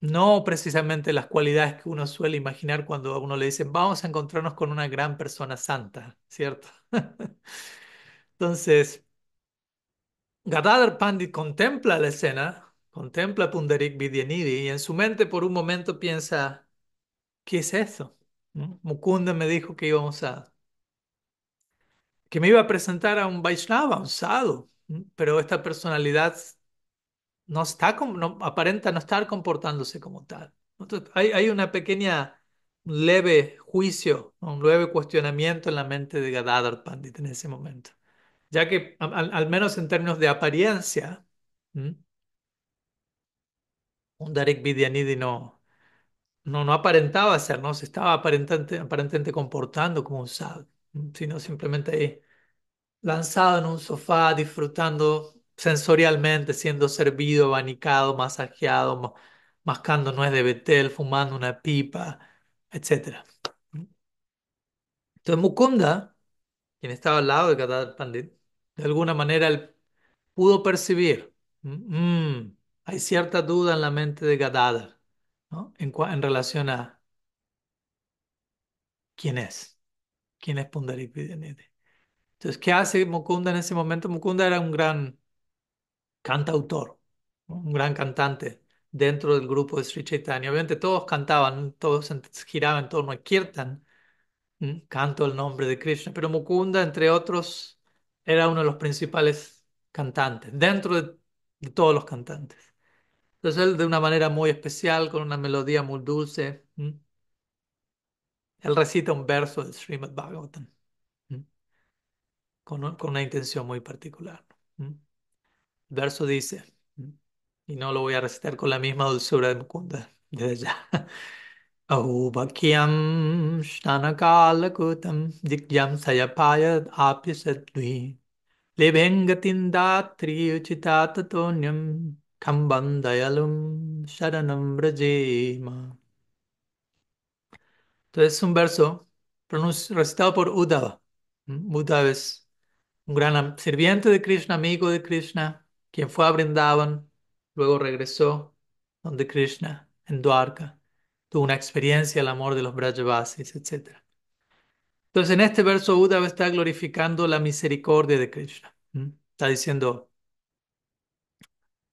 No precisamente las cualidades que uno suele imaginar cuando a uno le dicen, vamos a encontrarnos con una gran persona santa, ¿cierto? Entonces, Gadadhar Pandit contempla la escena, contempla a Pundarik Vidyanidhi y en su mente por un momento piensa, ¿qué es eso? ¿No? Mukunda me dijo que me iba a presentar a un Vaishnava, a un sadhu, ¿no? Pero esta personalidad no está no, aparenta no estar comportándose como tal. Entonces, hay una pequeña, un leve juicio, ¿no? Un leve cuestionamiento en la mente de Gadadhar Pandit en ese momento, ya que al menos en términos de apariencia, ¿m? Un Derek Vidyanidhi no aparentaba ser, no se estaba aparentemente comportando como un sadhu, ¿m? Sino simplemente ahí lanzado en un sofá, disfrutando sensorialmente, siendo servido, abanicado, masajeado, mascando nuez de betel, fumando una pipa, etcétera. Entonces Mukunda, quien estaba al lado de Gadadhar Pandit, de alguna manera él pudo percibir, hay cierta duda en la mente de Gadadhar, ¿no? En relación a quién es, quién es Pundarik Vidyanidhi. Entonces, ¿qué hace Mukunda en ese momento? Mukunda era un gran cantautor, ¿no? Un gran cantante dentro del grupo de Sri Chaitanya. Obviamente todos cantaban, todos giraban en torno a Kirtan, canto el nombre de Krishna, pero Mukunda, entre otros, era uno de los principales cantantes, dentro de todos los cantantes. Entonces él de una manera muy especial, con una melodía muy dulce, él recita un verso del Srimad Bhagavatam, ¿m? Con una intención muy particular. ¿M? El verso dice, y no lo voy a recitar con la misma dulzura de Mukunda desde ya. Ahuvakyam Shnanakalakutam Dikyam Sayapaya Apyasadvi Levengatindatri Uchitatotonyam Kambandayalum Sharanam Brajema. Entonces es un verso recitado por Uddhava. Uddhava es un gran sirviente de Krishna, amigo de Krishna, quien fue a Brindavan, luego regresó donde Krishna, en Dwarka, tuvo una experiencia el amor de los Brajavasis, etc. Entonces en este verso Uddhava está glorificando la misericordia de Krishna. Está diciendo,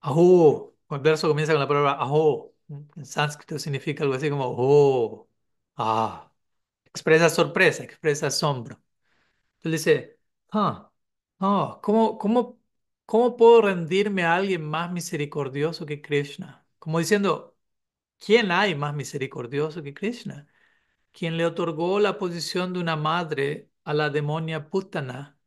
Aho, el verso comienza con la palabra Aho. En sánscrito significa algo así como Oh, ah, expresa sorpresa, expresa asombro. Entonces dice, ah, ¿cómo puedo rendirme a alguien más misericordioso que Krishna? Como diciendo, ¿quién hay más misericordioso que Krishna? Quien le otorgó la posición de una madre a la demonia Putana,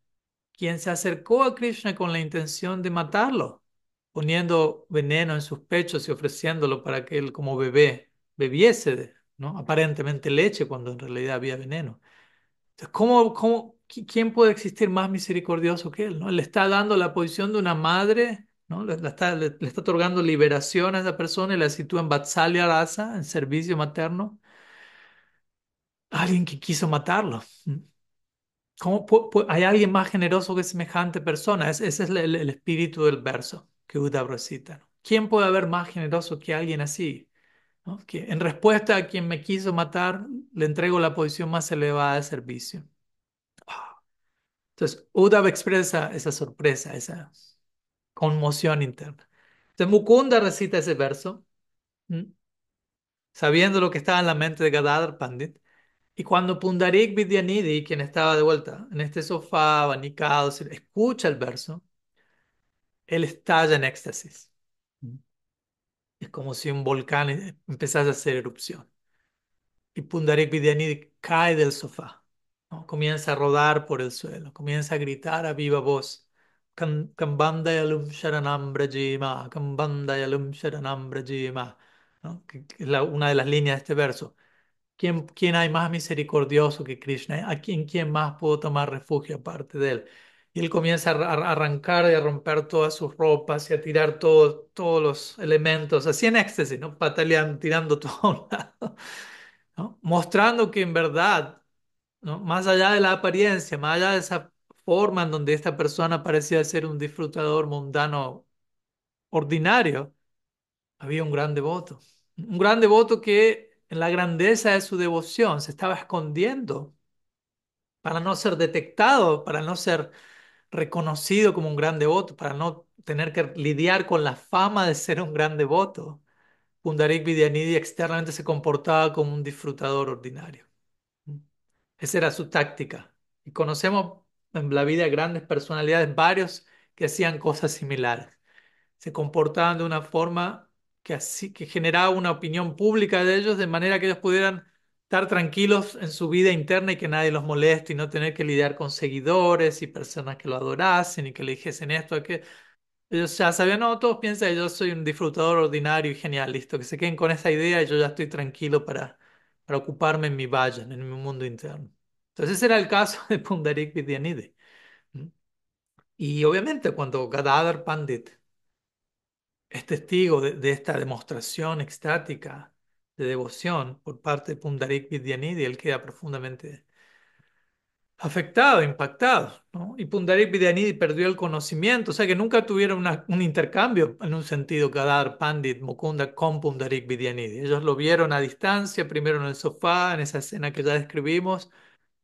quien se acercó a Krishna con la intención de matarlo, poniendo veneno en sus pechos y ofreciéndolo para que él como bebé bebiese, ¿no? Aparentemente leche cuando en realidad había veneno. Entonces, quién puede existir más misericordioso que él, ¿no? Le está dando la posición de una madre, ¿no? Le está otorgando liberación a esa persona y la sitúa en Vatsalya Rasa, en servicio materno, a alguien que quiso matarlo. ¿Hay alguien más generoso que semejante persona? Ese es el espíritu del verso que Uda recita, ¿no? ¿Quién puede haber más generoso que alguien así? ¿No? Que en respuesta a quien me quiso matar, le entrego la posición más elevada de servicio. Ah. Entonces, Uddhava expresa esa sorpresa, esa conmoción interna. Entonces, Mukunda recita ese verso, ¿m? Sabiendo lo que estaba en la mente de Gadadhar Pandit. Y cuando Pundarik Vidyanidhi, quien estaba de vuelta en este sofá, abanicado, escucha el verso, él estalla en éxtasis. ¿M? Es como si un volcán empezase a hacer erupción. Y Pundarik Vidyanidhi cae del sofá, ¿no? Comienza a rodar por el suelo, comienza a gritar a viva voz. Kambandayalum Sharanam Brajima, Kambandayalum Sharanam Brajima", ¿no? Que es una de las líneas de este verso. ¿Quién hay más misericordioso que Krishna? ¿Quién más puedo tomar refugio aparte de él? Y él comienza a arrancar y a romper todas sus ropas y a tirar todos los elementos, así en éxtasis, ¿no? Pataleando, tirando todo a un lado, ¿no? Mostrando que en verdad, ¿no? Más allá de la apariencia, más allá de esa forma en donde esta persona parecía ser un disfrutador mundano ordinario, había un gran devoto que en la grandeza de su devoción se estaba escondiendo para no ser detectado, para no ser reconocido como un gran devoto, para no tener que lidiar con la fama de ser un gran devoto. Pundarik Vidyanidhi externamente se comportaba como un disfrutador ordinario. Esa era su táctica. Y conocemos en la vida grandes personalidades, varios que hacían cosas similares. Se comportaban de una forma que generaba una opinión pública de ellos, de manera que ellos pudieran estar tranquilos en su vida interna y que nadie los moleste y no tener que lidiar con seguidores y personas que lo adorasen y que le dijesen esto, aquello. Ellos ya sabían, no, todos piensan que yo soy un disfrutador ordinario y genial, listo, que se queden con esa idea y yo ya estoy tranquilo para ocuparme en mi vayan, en mi mundo interno. Entonces ese era el caso de Pundarik Vidyanidhi. ¿Mm? Y obviamente cuando Gadadhar Pandit es testigo de esta demostración extática de devoción por parte de Pundarik Vidyanidhi, él queda profundamente afectado, impactado, ¿no? Y Pundarik Vidyanidhi perdió el conocimiento, o sea que nunca tuvieron un intercambio en un sentido Gadar Pandit Mukunda con Pundarik Vidyanidhi. Ellos lo vieron a distancia, primero en el sofá, en esa escena que ya describimos,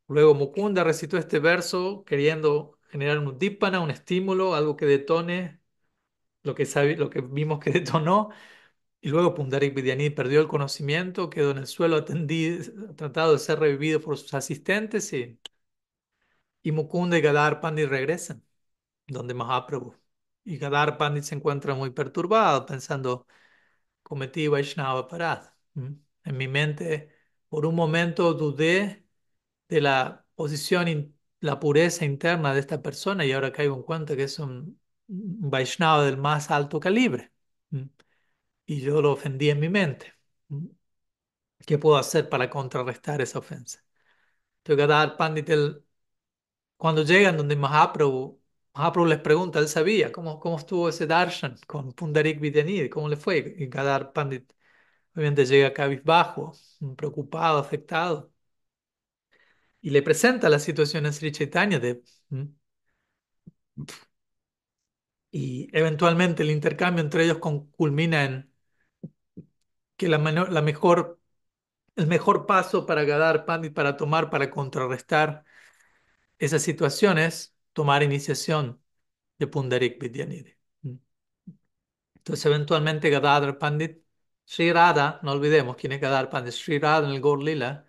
luego Mukunda recitó este verso queriendo generar un dípana, un estímulo, algo que detone lo que vimos que detonó. Y luego Pundarik Vidyanidhi perdió el conocimiento, quedó en el suelo atendido, tratado de ser revivido por sus asistentes y Mukunda y Gadar Pandit regresan, donde Mahaprabhu. Y Gadar Pandit se encuentra muy perturbado, pensando, cometí Vaishnava Aparad. ¿Mm? En mi mente, por un momento dudé de la posición, la pureza interna de esta persona y ahora caigo en cuenta que es un Vaishnava del más alto calibre. ¿Mm? Y yo lo ofendí en mi mente. ¿Mm? ¿Qué puedo hacer para contrarrestar esa ofensa? Entonces Gadar Pandit, cuando llegan donde Mahaprabhu, Mahaprabhu les pregunta, él sabía cómo estuvo ese darshan con Pundarik Vidyanidhi, cómo le fue. Y Gadar Pandit obviamente llega cabizbajo, preocupado, afectado, y le presenta la situación a Sri Chaitanya Dev. ¿Mm? Y eventualmente el intercambio entre ellos culmina en que el mejor paso para Gadar Pandit para tomar, para contrarrestar esas situaciones, tomar iniciación de Pundarik Vidyanidhi. ¿Mm? Entonces, eventualmente Gadadhar Pandit, Sri Radha, no olvidemos quién es Gadadhar Pandit, Sri Radha en el Gaur Lila,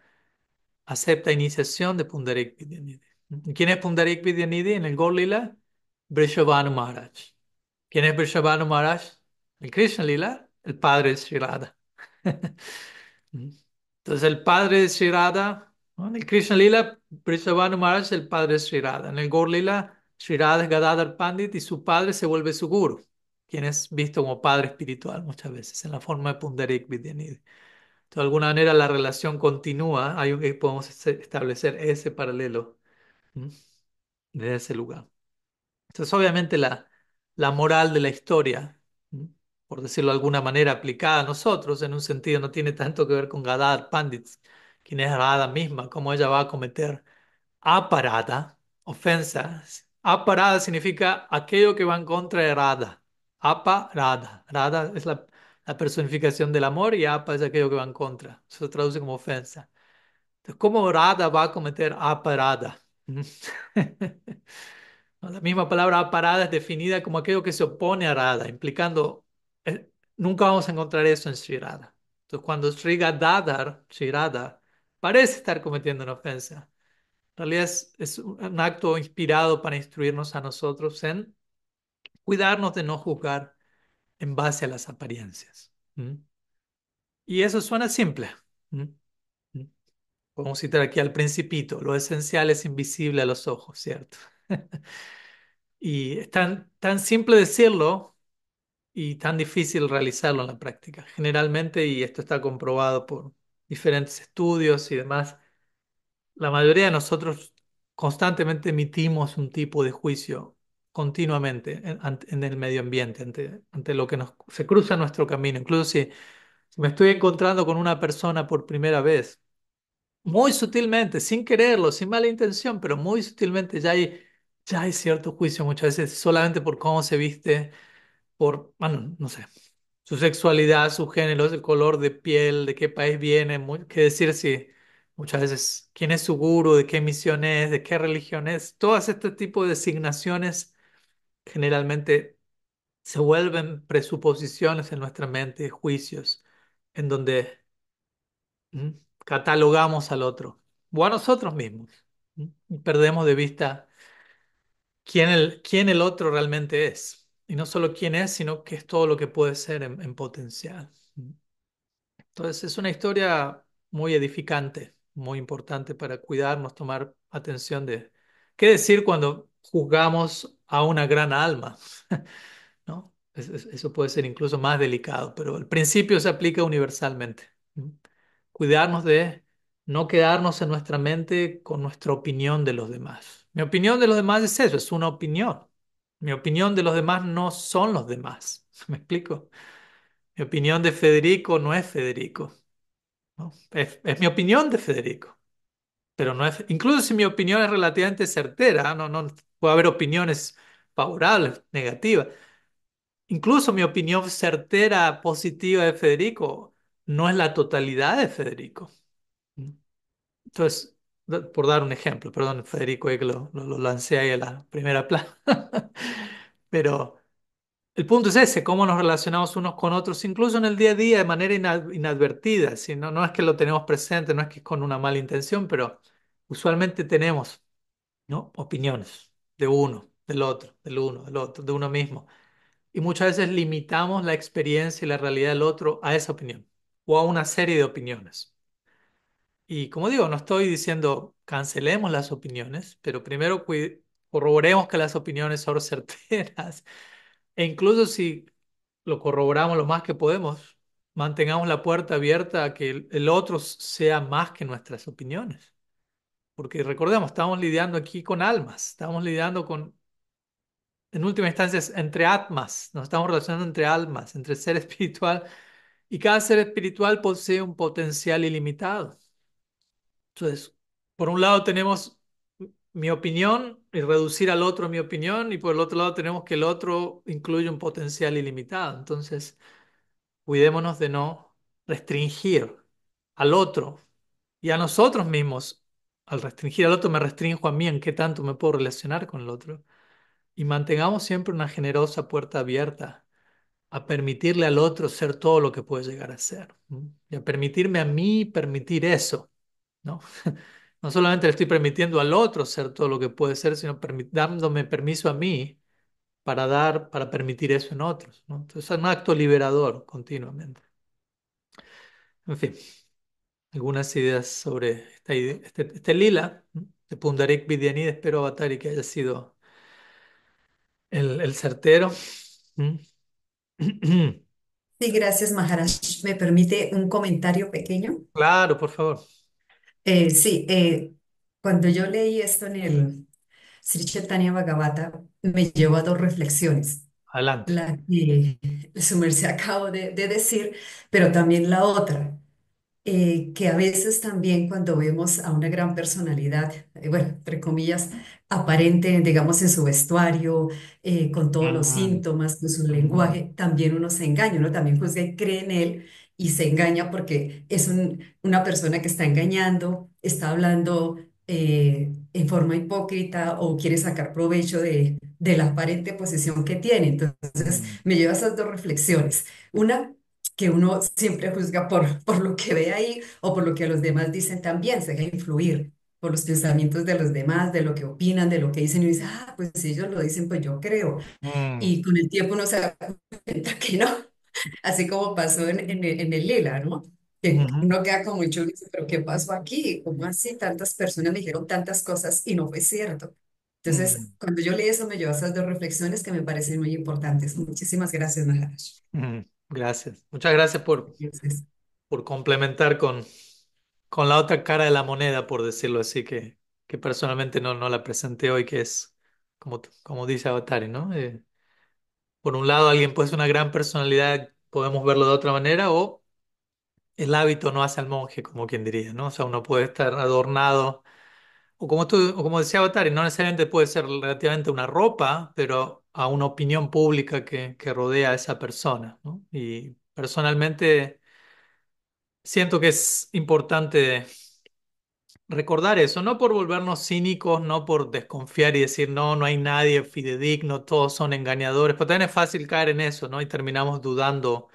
acepta iniciación de Pundarik Vidyanidhi. ¿Quién es Pundarik Vidyanidhi en el Gaur Lila? Vrishabhanu Maharaj. ¿Quién es Vrishabhanu Maharaj? El Krishna Lila, el padre de Sri Radha. Entonces, el padre de Sri Radha, ¿no? En el Krishna Lila, Vrishabhanu Maharaj es el padre de Sri Radha. En el Gaur Lila, Sri Radha es Gadadhar Pandit y su padre se vuelve su guru, quien es visto como padre espiritual muchas veces, en la forma de Pundarik Vidyanidhi. Entonces, de alguna manera la relación continúa, podemos establecer ese paralelo, ¿m? Desde ese lugar. Entonces, obviamente la moral de la historia, ¿m? Por decirlo de alguna manera, aplicada a nosotros, en un sentido no tiene tanto que ver con Gadadhar Pandit, quien es Radha misma, cómo ella va a cometer aparada, ofensa. Aparada significa aquello que va en contra de rada. Aparada. Rada es la personificación del amor y apa es aquello que va en contra. Eso se traduce como ofensa. Entonces, ¿cómo rada va a cometer aparada? ¿No? La misma palabra aparada es definida como aquello que se opone a rada, implicando, nunca vamos a encontrar eso en Sri Radha. Entonces, cuando Sri Gadadhar, Sri Radha, parece estar cometiendo una ofensa, en realidad es un acto inspirado para instruirnos a nosotros en cuidarnos de no juzgar en base a las apariencias. ¿Mm? Y eso suena simple. ¿Mm? ¿Mm? Podemos citar aquí al Principito, lo esencial es invisible a los ojos, ¿cierto? Y es tan simple decirlo y tan difícil realizarlo en la práctica. Generalmente, y esto está comprobado por diferentes estudios y demás, la mayoría de nosotros constantemente emitimos un tipo de juicio continuamente en el medio ambiente, ante lo que se cruza en nuestro camino. Incluso si me estoy encontrando con una persona por primera vez, muy sutilmente, sin quererlo, sin mala intención, pero muy sutilmente ya hay cierto juicio muchas veces solamente por cómo se viste, por, bueno, no sé, su sexualidad, su género, el color de piel, de qué país viene, qué decir si muchas veces quién es su gurú, de qué misión es, de qué religión es. Todas este tipo de designaciones generalmente se vuelven presuposiciones en nuestra mente, juicios, en donde ¿m? Catalogamos al otro o a nosotros mismos. ¿M? Y perdemos de vista quién el otro realmente es. Y no solo quién es, sino que es todo lo que puede ser en potencial. Entonces es una historia muy edificante, muy importante para cuidarnos, tomar atención de qué decir cuando juzgamos a una gran alma, ¿no? Eso puede ser incluso más delicado, pero el principio se aplica universalmente. ¿M? Cuidarnos de no quedarnos en nuestra mente con nuestra opinión de los demás. Mi opinión de los demás es eso, es una opinión. Mi opinión de los demás no son los demás. ¿Me explico? Mi opinión de Federico no es Federico, ¿no? Es mi opinión de Federico, pero no es, incluso si mi opinión es relativamente certera, no puede haber opiniones favorables, negativas. Incluso mi opinión certera, positiva de Federico no es la totalidad de Federico. Entonces, por dar un ejemplo, perdón, Federico, que lo lancé ahí a la primera plana, pero el punto es ese, cómo nos relacionamos unos con otros, incluso en el día a día de manera inadvertida. Si no es que lo tenemos presente, no es que es con una mala intención, pero usualmente tenemos, ¿no? Opiniones de uno, del otro, del uno, del otro, de uno mismo. Y muchas veces limitamos la experiencia y la realidad del otro a esa opinión o a una serie de opiniones. Y como digo, no estoy diciendo cancelemos las opiniones, pero primero corroboremos que las opiniones son certeras. E incluso si lo corroboramos lo más que podemos, mantengamos la puerta abierta a que el otro sea más que nuestras opiniones. Porque recordemos, estamos lidiando aquí con almas, estamos lidiando con, en última instancia, entre atmas, nos estamos relacionando entre almas, entre ser espiritual, y cada ser espiritual posee un potencial ilimitado. Entonces, por un lado tenemos mi opinión y reducir al otro mi opinión, y por el otro lado tenemos que el otro incluye un potencial ilimitado. Entonces, cuidémonos de no restringir al otro y a nosotros mismos. Al restringir al otro me restringo a mí en qué tanto me puedo relacionar con el otro. Y mantengamos siempre una generosa puerta abierta a permitirle al otro ser todo lo que puede llegar a ser. ¿M? Y a permitirme a mí permitir eso, ¿no? No solamente le estoy permitiendo al otro ser todo lo que puede ser, sino dándome permiso a mí para permitir eso en otros, ¿no? Entonces es un acto liberador continuamente. En fin, algunas ideas sobre este lila, ¿no? De Pundarik Vidyanidh, espero Avatar y que haya sido el certero. ¿Mm? Sí, gracias, Maharaj. ¿Me permite un comentario pequeño? Claro, por favor, Sí, cuando yo leí esto en el Sri Chaitanya Bhagavata, me llevó a dos reflexiones. adelante. La que su merced acabo de decir, pero también la otra. que a veces también cuando vemos a una gran personalidad, bueno, entre comillas, aparente, digamos, en su vestuario, con todos los Mm, síntomas, con su mm, lenguaje, también uno se engaña, uno también juzga y cree en él y se engaña porque es una persona que está engañando, está hablando en forma hipócrita o quiere sacar provecho de la aparente posición que tiene. Entonces, mm, me lleva a esas dos reflexiones. Una, que uno siempre juzga por lo que ve ahí o por lo que los demás dicen también, se deja influir por los pensamientos de los demás, de lo que opinan, de lo que dicen y dice, ah, pues si ellos lo dicen, pues yo creo. mm, Y con el tiempo uno se da cuenta que no, así como pasó en el Lila, ¿no? Que ujú, uno queda como hecho, dice, pero ¿qué pasó aquí? ¿Cómo así? Tantas personas me dijeron tantas cosas y no fue cierto. Entonces, mm, cuando yo leí eso, me llevó a esas dos reflexiones que me parecen muy importantes. Muchísimas gracias, Maharaj. Gracias. Muchas gracias Entonces, por complementar con la otra cara de la moneda, por decirlo así, que personalmente no la presenté hoy, que es, como dice Avatari, ¿no? Por un lado, alguien puede ser una gran personalidad, podemos verlo de otra manera, o el hábito no hace al monje, como quien diría, ¿no? O sea, uno puede estar adornado, o como decía Avatari, no necesariamente puede ser relativamente una ropa, pero a una opinión pública que rodea a esa persona, ¿no? Y personalmente siento que es importante recordar eso, no por volvernos cínicos, no por desconfiar y decir, no, no hay nadie fidedigno, todos son engañadores, pero también es fácil caer en eso, ¿no? Y terminamos dudando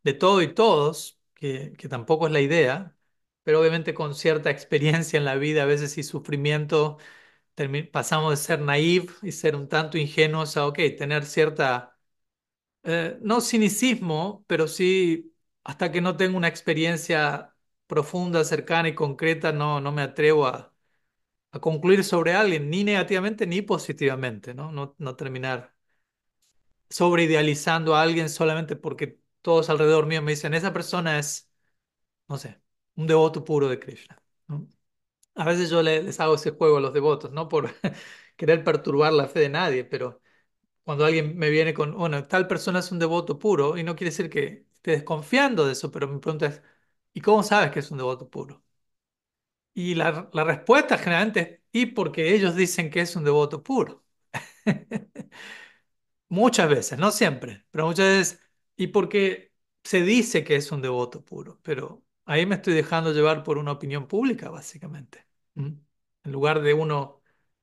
de todo y todos, que tampoco es la idea, pero obviamente con cierta experiencia en la vida, a veces y sufrimiento, pasamos de ser naive y ser un tanto ingenuos a, ok, tener cierta, no cinicismo, pero sí, hasta que no tengo una experiencia profunda, cercana y concreta, no me atrevo a concluir sobre alguien, ni negativamente ni positivamente, ¿no? No terminar sobreidealizando a alguien solamente porque todos alrededor mío me dicen, esa persona es, no sé, un devoto puro de Krishna, ¿no? A veces yo les hago ese juego a los devotos, no por querer perturbar la fe de nadie, pero cuando alguien me viene con, bueno, tal persona es un devoto puro, y no quiere decir que esté desconfiando de eso, pero mi pregunta es, ¿y cómo sabes que es un devoto puro? Y la respuesta generalmente es, y porque ellos dicen que es un devoto puro. Muchas veces, no siempre, pero muchas veces, y porque se dice que es un devoto puro, pero ahí me estoy dejando llevar por una opinión pública, básicamente. ¿Mm? En lugar de uno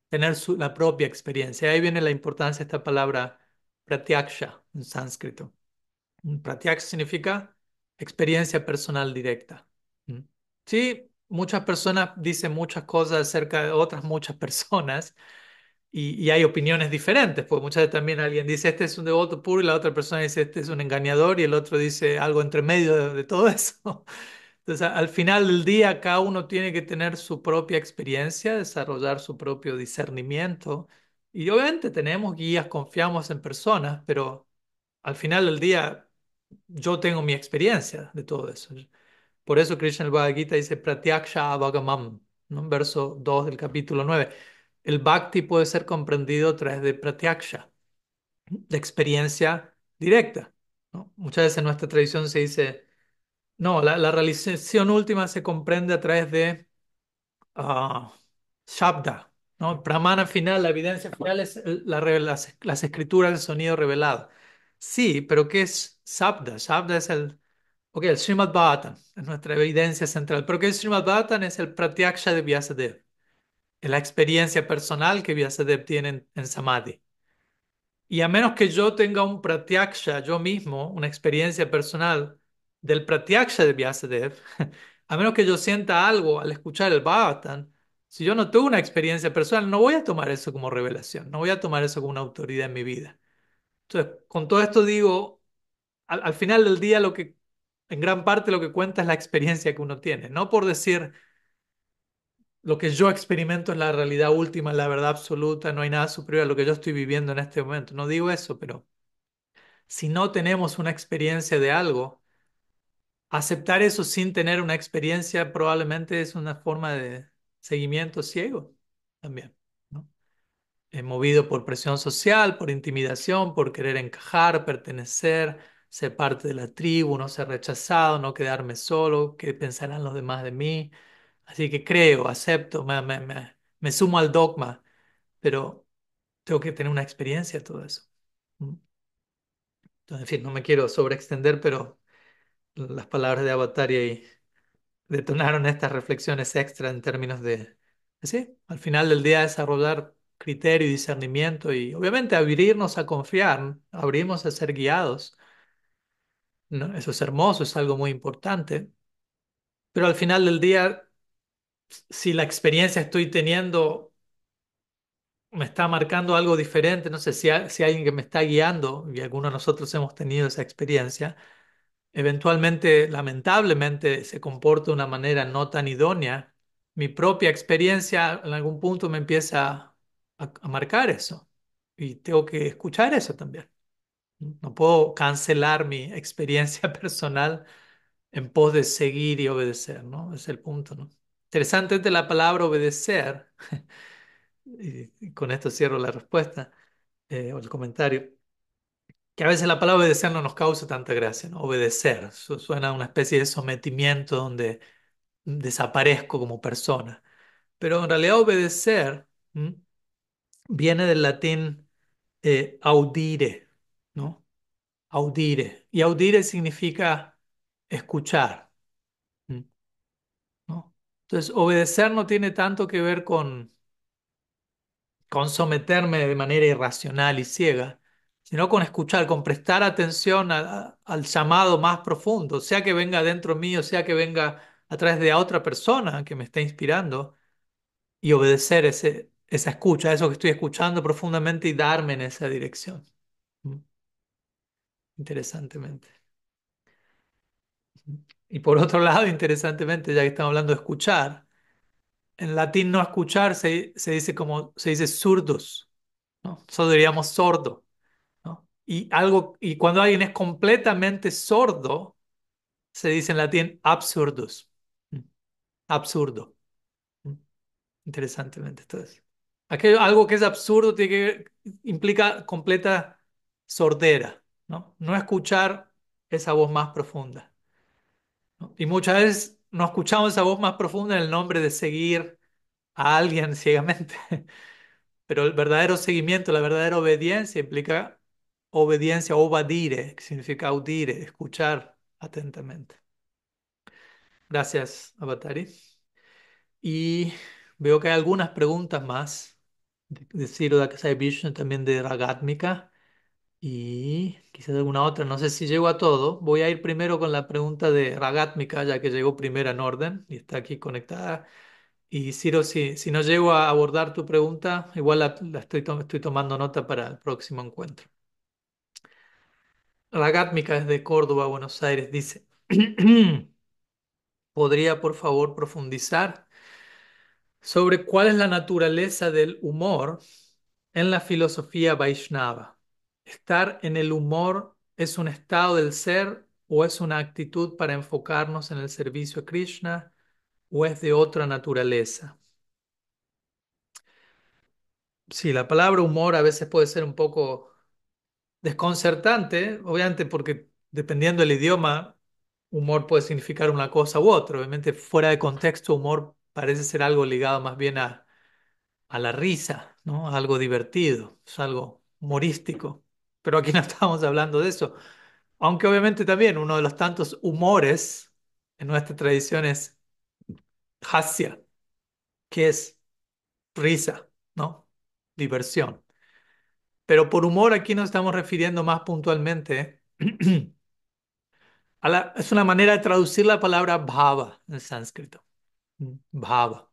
tener la propia experiencia. Ahí viene la importancia de esta palabra pratyaksha en sánscrito. Pratyaksha significa experiencia personal directa. ¿Mm? Sí, muchas personas dicen muchas cosas acerca de otras muchas personas y hay opiniones diferentes, porque muchas veces también alguien dice este es un devoto puro y la otra persona dice este es un engañador y el otro dice algo entre medio de todo eso. Entonces, al final del día, cada uno tiene que tener su propia experiencia, desarrollar su propio discernimiento y obviamente tenemos guías, confiamos en personas, pero al final del día yo tengo mi experiencia de todo eso. Por eso Krishna en el Bhagavad Gita dice Pratyaksha Avagamam, ¿no? En verso 2 del capítulo 9. El bhakti puede ser comprendido a través de pratyaksha, de experiencia directa, ¿no? Muchas veces en nuestra tradición se dice, no, la realización última se comprende a través de ah, Shabda, ¿no? Pramana final, la evidencia final es las escrituras, el sonido revelado. Sí, pero ¿qué es Shabda? Shabda es el Srimad Bhagavatam es nuestra evidencia central. Pero ¿qué es Srimad Bhagavatam? Es el Pratyaksha de Vyasadeva, es la experiencia personal que Vyasadeva tiene en Samadhi. Y a menos que yo tenga un pratyaksha yo mismo, una experiencia personal del pratyaksha de Vyasadeva, a menos que yo sienta algo al escuchar el Bhagavatam, si yo no tengo una experiencia personal, no voy a tomar eso como revelación, no voy a tomar eso como una autoridad en mi vida. Entonces, con todo esto digo, al final del día en gran parte lo que cuenta es la experiencia que uno tiene, no por decir lo que yo experimento es la realidad última, la verdad absoluta, no hay nada superior a lo que yo estoy viviendo en este momento. No digo eso, pero si no tenemos una experiencia de algo, aceptar eso sin tener una experiencia probablemente es una forma de seguimiento ciego también, ¿no? Movido por presión social, por intimidación, por querer encajar, pertenecer, ser parte de la tribu, no ser rechazado, no quedarme solo, qué pensarán los demás de mí. Así que creo, acepto, me sumo al dogma, pero tengo que tener una experiencia de todo eso. ¿Mm? Entonces, en fin, no me quiero sobreextender, pero las palabras de Avatar y detonaron estas reflexiones extra en términos de, sí, al final del día desarrollar criterio y discernimiento y obviamente abrirnos a confiar, abrirnos a ser guiados, ¿no? Eso es hermoso, es algo muy importante, pero al final del día, si la experiencia que estoy teniendo me está marcando algo diferente, no sé si hay alguien que me está guiando, y algunos de nosotros hemos tenido esa experiencia, eventualmente, lamentablemente, se comporta de una manera no tan idónea, mi propia experiencia en algún punto me empieza a marcar eso. Y tengo que escuchar eso también. No puedo cancelar mi experiencia personal en pos de seguir y obedecer, ¿no? Ese es el punto, ¿no? Interesante la palabra obedecer, y con esto cierro la respuesta o el comentario, que a veces la palabra obedecer no nos causa tanta gracia, ¿no? Obedecer, suena a una especie de sometimiento donde desaparezco como persona. Pero en realidad obedecer, ¿m? Viene del latín audire, ¿no? Audire. Y audire significa escuchar, ¿m? ¿no? Entonces, obedecer no tiene tanto que ver con someterme de manera irracional y ciega, sino con escuchar, con prestar atención al llamado más profundo, sea que venga dentro mío, sea que venga a través de otra persona que me está inspirando, y obedecer esa escucha, eso que estoy escuchando profundamente y darme en esa dirección. Mm, Interesantemente. Y por otro lado, interesantemente, ya que estamos hablando de escuchar, en latín no escuchar se dice como, se dice surdus, ¿no? Nosotros diríamos sordo, ¿no? Y cuando alguien es completamente sordo, se dice en latín absurdus, mm, absurdo. Mm, Interesantemente, entonces. Algo que es absurdo implica completa sordera, ¿no? No escuchar esa voz más profunda, ¿no? Y muchas veces no escuchamos esa voz más profunda en el nombre de seguir a alguien ciegamente. Pero el verdadero seguimiento, la verdadera obediencia implica obediencia, obadire, que significa audire, escuchar atentamente. Gracias, Avatari. Y veo que hay algunas preguntas más de Ciro Daksai Vishnu, también de Ragatmika y quizás alguna otra. No sé si llego a todo. Voy a ir primero con la pregunta de Ragatmika, ya que llegó primera en orden y está aquí conectada. Y Ciro, si no llego a abordar tu pregunta, igual estoy tomando nota para el próximo encuentro. Ragatmika desde Córdoba, Buenos Aires, dice, ¿podría por favor profundizar sobre cuál es la naturaleza del humor en la filosofía Vaishnava? ¿Estar en el humor es un estado del ser o es una actitud para enfocarnos en el servicio a Krishna o es de otra naturaleza? Sí, la palabra humor a veces puede ser un poco desconcertante, obviamente porque dependiendo del idioma, humor puede significar una cosa u otra. Obviamente fuera de contexto, humor parece ser algo ligado más bien a la risa, ¿no? A algo divertido, es algo humorístico. Pero aquí no estamos hablando de eso. Aunque obviamente también uno de los tantos humores en nuestra tradición es hasya, que es risa, ¿no? Diversión. Pero por humor aquí nos estamos refiriendo más puntualmente es una manera de traducir la palabra bhava en sánscrito. Bhava.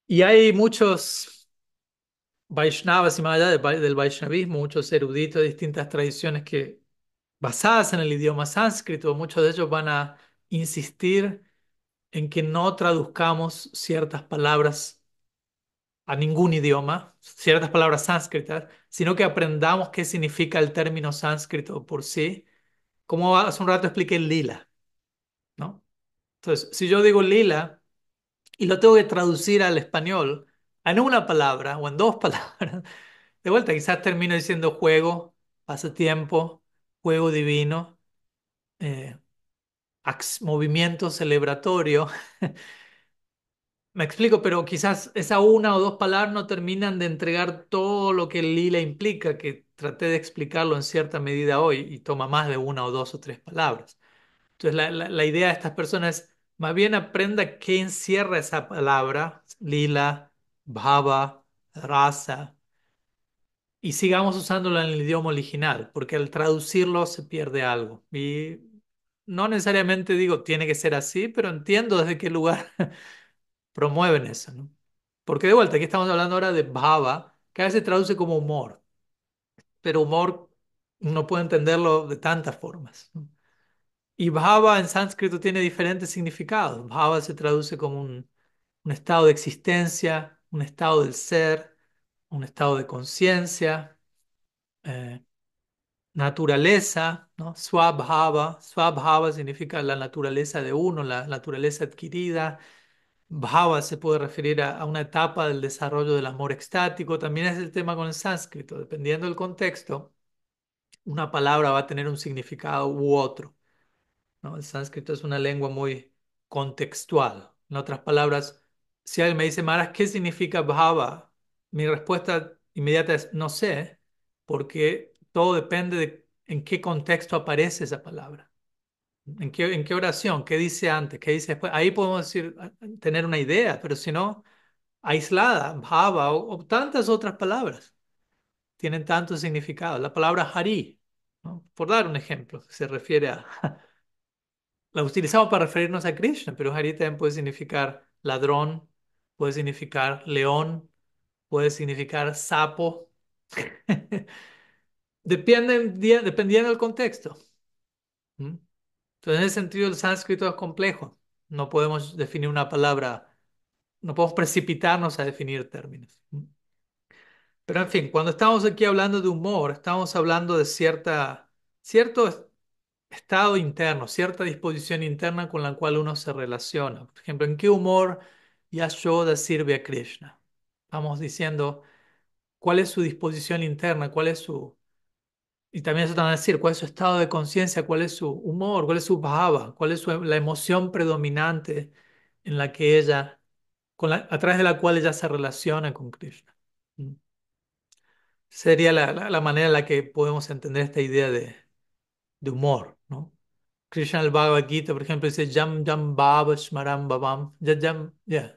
Y hay muchos Vaishnavas y más allá del Vaishnavismo, muchos eruditos de distintas tradiciones que, basadas en el idioma sánscrito, muchos de ellos van a insistir en que no traduzcamos ciertas palabras a ningún idioma, ciertas palabras sánscritas, sino que aprendamos qué significa el término sánscrito por sí. Como hace un rato expliqué lila, ¿no? Entonces, si yo digo lila y lo tengo que traducir al español en una palabra o en dos palabras, de vuelta quizás termino diciendo juego, pasatiempo, juego divino, eh, movimiento celebratorio. Me explico, pero quizás esa una o dos palabras no terminan de entregar todo lo que el lila implica, que traté de explicarlo en cierta medida hoy y toma más de una o dos o tres palabras. Entonces, la idea de estas personas es más bien aprenda qué encierra esa palabra, lila, bhava, rasa, y sigamos usándola en el idioma original, porque al traducirlo se pierde algo. Y no necesariamente digo tiene que ser así, pero entiendo desde qué lugar promueven eso, ¿no? Porque de vuelta, aquí estamos hablando ahora de bhava, que a veces se traduce como humor, pero humor uno puede entenderlo de tantas formas, ¿no? Y bhava en sánscrito tiene diferentes significados. Bhava se traduce como un estado de existencia, un estado del ser, un estado de conciencia, eh, naturaleza, ¿no? Swabhava. Swabhava significa la naturaleza de uno, la naturaleza adquirida. Bhava se puede referir a una etapa del desarrollo del amor extático. También es el tema con el sánscrito. Dependiendo del contexto, una palabra va a tener un significado u otro, ¿no? El sánscrito es una lengua muy contextual. En otras palabras, si alguien me dice, Maras, ¿qué significa bhava? Mi respuesta inmediata es no sé, porque todo depende de en qué contexto aparece esa palabra. En qué oración? ¿Qué dice antes? ¿Qué dice después? Ahí podemos decir, tener una idea, pero si no, aislada, bhava o tantas otras palabras tienen tantos significados. La palabra hari, ¿no? Por dar un ejemplo, se refiere a la utilizamos para referirnos a Krishna, pero Hari también puede significar ladrón, puede significar león, puede significar sapo. Dependiendo del contexto. ¿Mm? Entonces, en ese sentido, el sánscrito es complejo. No podemos definir una palabra, no podemos precipitarnos a definir términos. ¿Mm? Pero, en fin, cuando estamos aquí hablando de humor, estamos hablando de cierto estado interno, cierta disposición interna con la cual uno se relaciona. Por ejemplo, ¿en qué humor Yashoda sirve a Krishna? Vamos diciendo cuál es su disposición interna, cuál es su... Y también eso te van a decir cuál es su estado de conciencia, cuál es su humor, cuál es su bhava, cuál es la emoción predominante en la que ella, a través de la cual ella se relaciona con Krishna. ¿Mm? Sería la manera en la que podemos entender esta idea de humor, ¿no? Krishna el Bhagavad Gita, por ejemplo, dice Jam Jam Bhava Smaram Bhavam.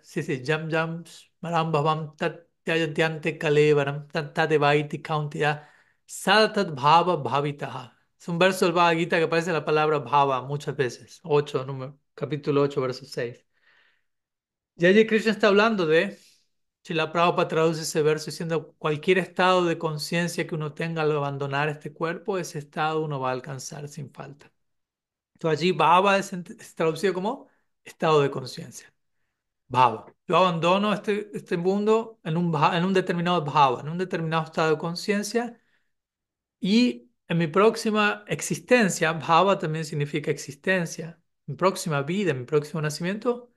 Sí, sí, Jam Jam Smaram Bhavam Tat Tyajatyante Kalevaram Tat Tadevaiti Kauntya Sadatat Bhava Bhavitaha. Es un verso del Bhagavad Gita que aparece la palabra Bhava muchas veces. Capítulo 8 verso 6. Y allí Krishna está hablando de, Srila Prabhupada traduce ese verso diciendo, cualquier estado de conciencia que uno tenga al abandonar este cuerpo, ese estado uno va a alcanzar sin falta. Entonces allí bhava es traducido como estado de conciencia. Bhava. Yo abandono este mundo en un determinado bhava, en un determinado estado de conciencia y en mi próxima existencia, bhava también significa existencia, mi próxima vida, mi próximo nacimiento,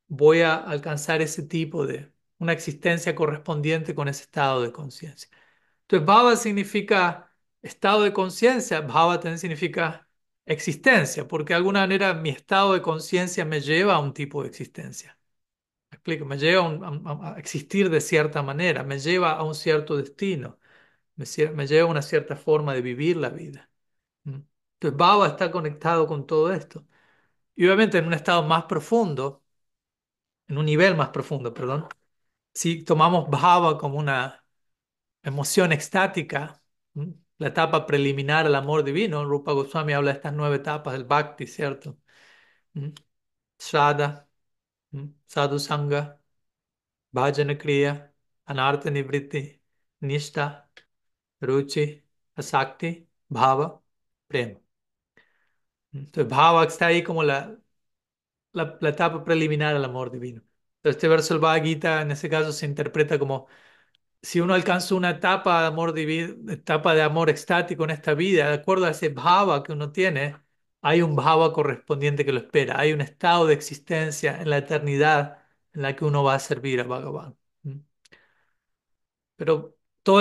voy a alcanzar ese tipo de, una existencia correspondiente con ese estado de conciencia. Entonces, bhava significa estado de conciencia, bhava también significa existencia, porque de alguna manera mi estado de conciencia me lleva a un tipo de existencia. ¿Me explico? Me lleva a existir de cierta manera, me lleva a un cierto destino, me lleva a una cierta forma de vivir la vida. ¿Mm? Entonces, bhava está conectado con todo esto. Y obviamente en un estado más profundo, en un nivel más profundo, perdón, si tomamos bhava como una emoción extática, ¿m? La etapa preliminar al amor divino. Rupa Goswami habla de estas 9 etapas del Bhakti, ¿cierto? ¿M? Shraddha, Sadhu Sanga, Bhajana Kriya, Anartha Nivritti, Nishtha, Ruchi, Asakti, Bhava, Prema. Entonces, Bhava está ahí como la etapa preliminar al amor divino. Entonces, este verso del Bhagavad Gita, en ese caso, se interpreta como si uno alcanza una etapa de amor divino, etapa de amor extático en esta vida, de acuerdo a ese bhava que uno tiene, hay un bhava correspondiente que lo espera, hay un estado de existencia en la eternidad en la que uno va a servir a Bhagavan. ¿Mm? Pero todo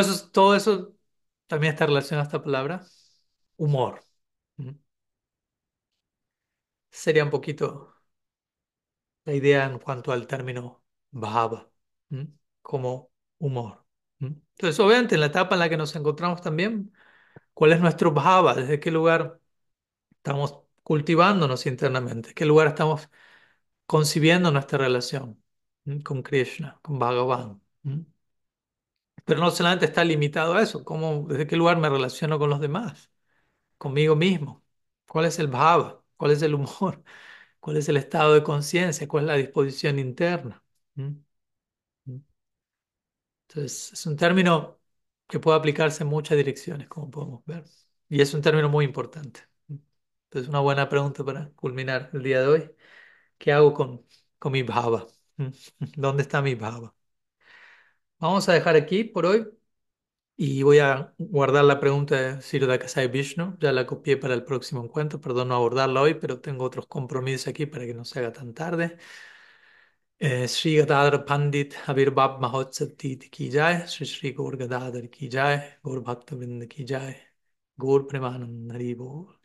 eso también está relacionado a esta palabra, humor. sería un poquito la idea en cuanto al término bhava, ¿m? Como humor. ¿M? Entonces, obviamente, en la etapa en la que nos encontramos también, ¿cuál es nuestro bhava? ¿Desde qué lugar estamos cultivándonos internamente? ¿Qué lugar estamos concibiendo nuestra relación con Krishna, con Bhagavan? Pero no solamente está limitado a eso, ¿cómo, desde qué lugar me relaciono con los demás? Conmigo mismo. ¿Cuál es el bhava? ¿Cuál es el humor? ¿Cuál es el estado de conciencia? ¿Cuál es la disposición interna? ¿Mm? ¿Mm? Entonces, es un término que puede aplicarse en muchas direcciones, como podemos ver. Y es un término muy importante. ¿Mm? Entonces, una buena pregunta para culminar el día de hoy. ¿Qué hago con mi bhava? ¿Mm? ¿Dónde está mi bhava? Vamos a dejar aquí por hoy y voy a guardar la pregunta de Siddhartha Kasai Vishnu. Ya la copié para el próximo encuentro. Perdón no abordarla hoy, pero tengo otros compromisos aquí para que no se haga tan tarde. Shri गदाधर पंडित आविर्भाव महोत्सव तीर्थ की जाय श्री श्री गौर गदाधर की जाय गौर भक्त वृंद की जाय गौर प्रेमानंद हरि बोल।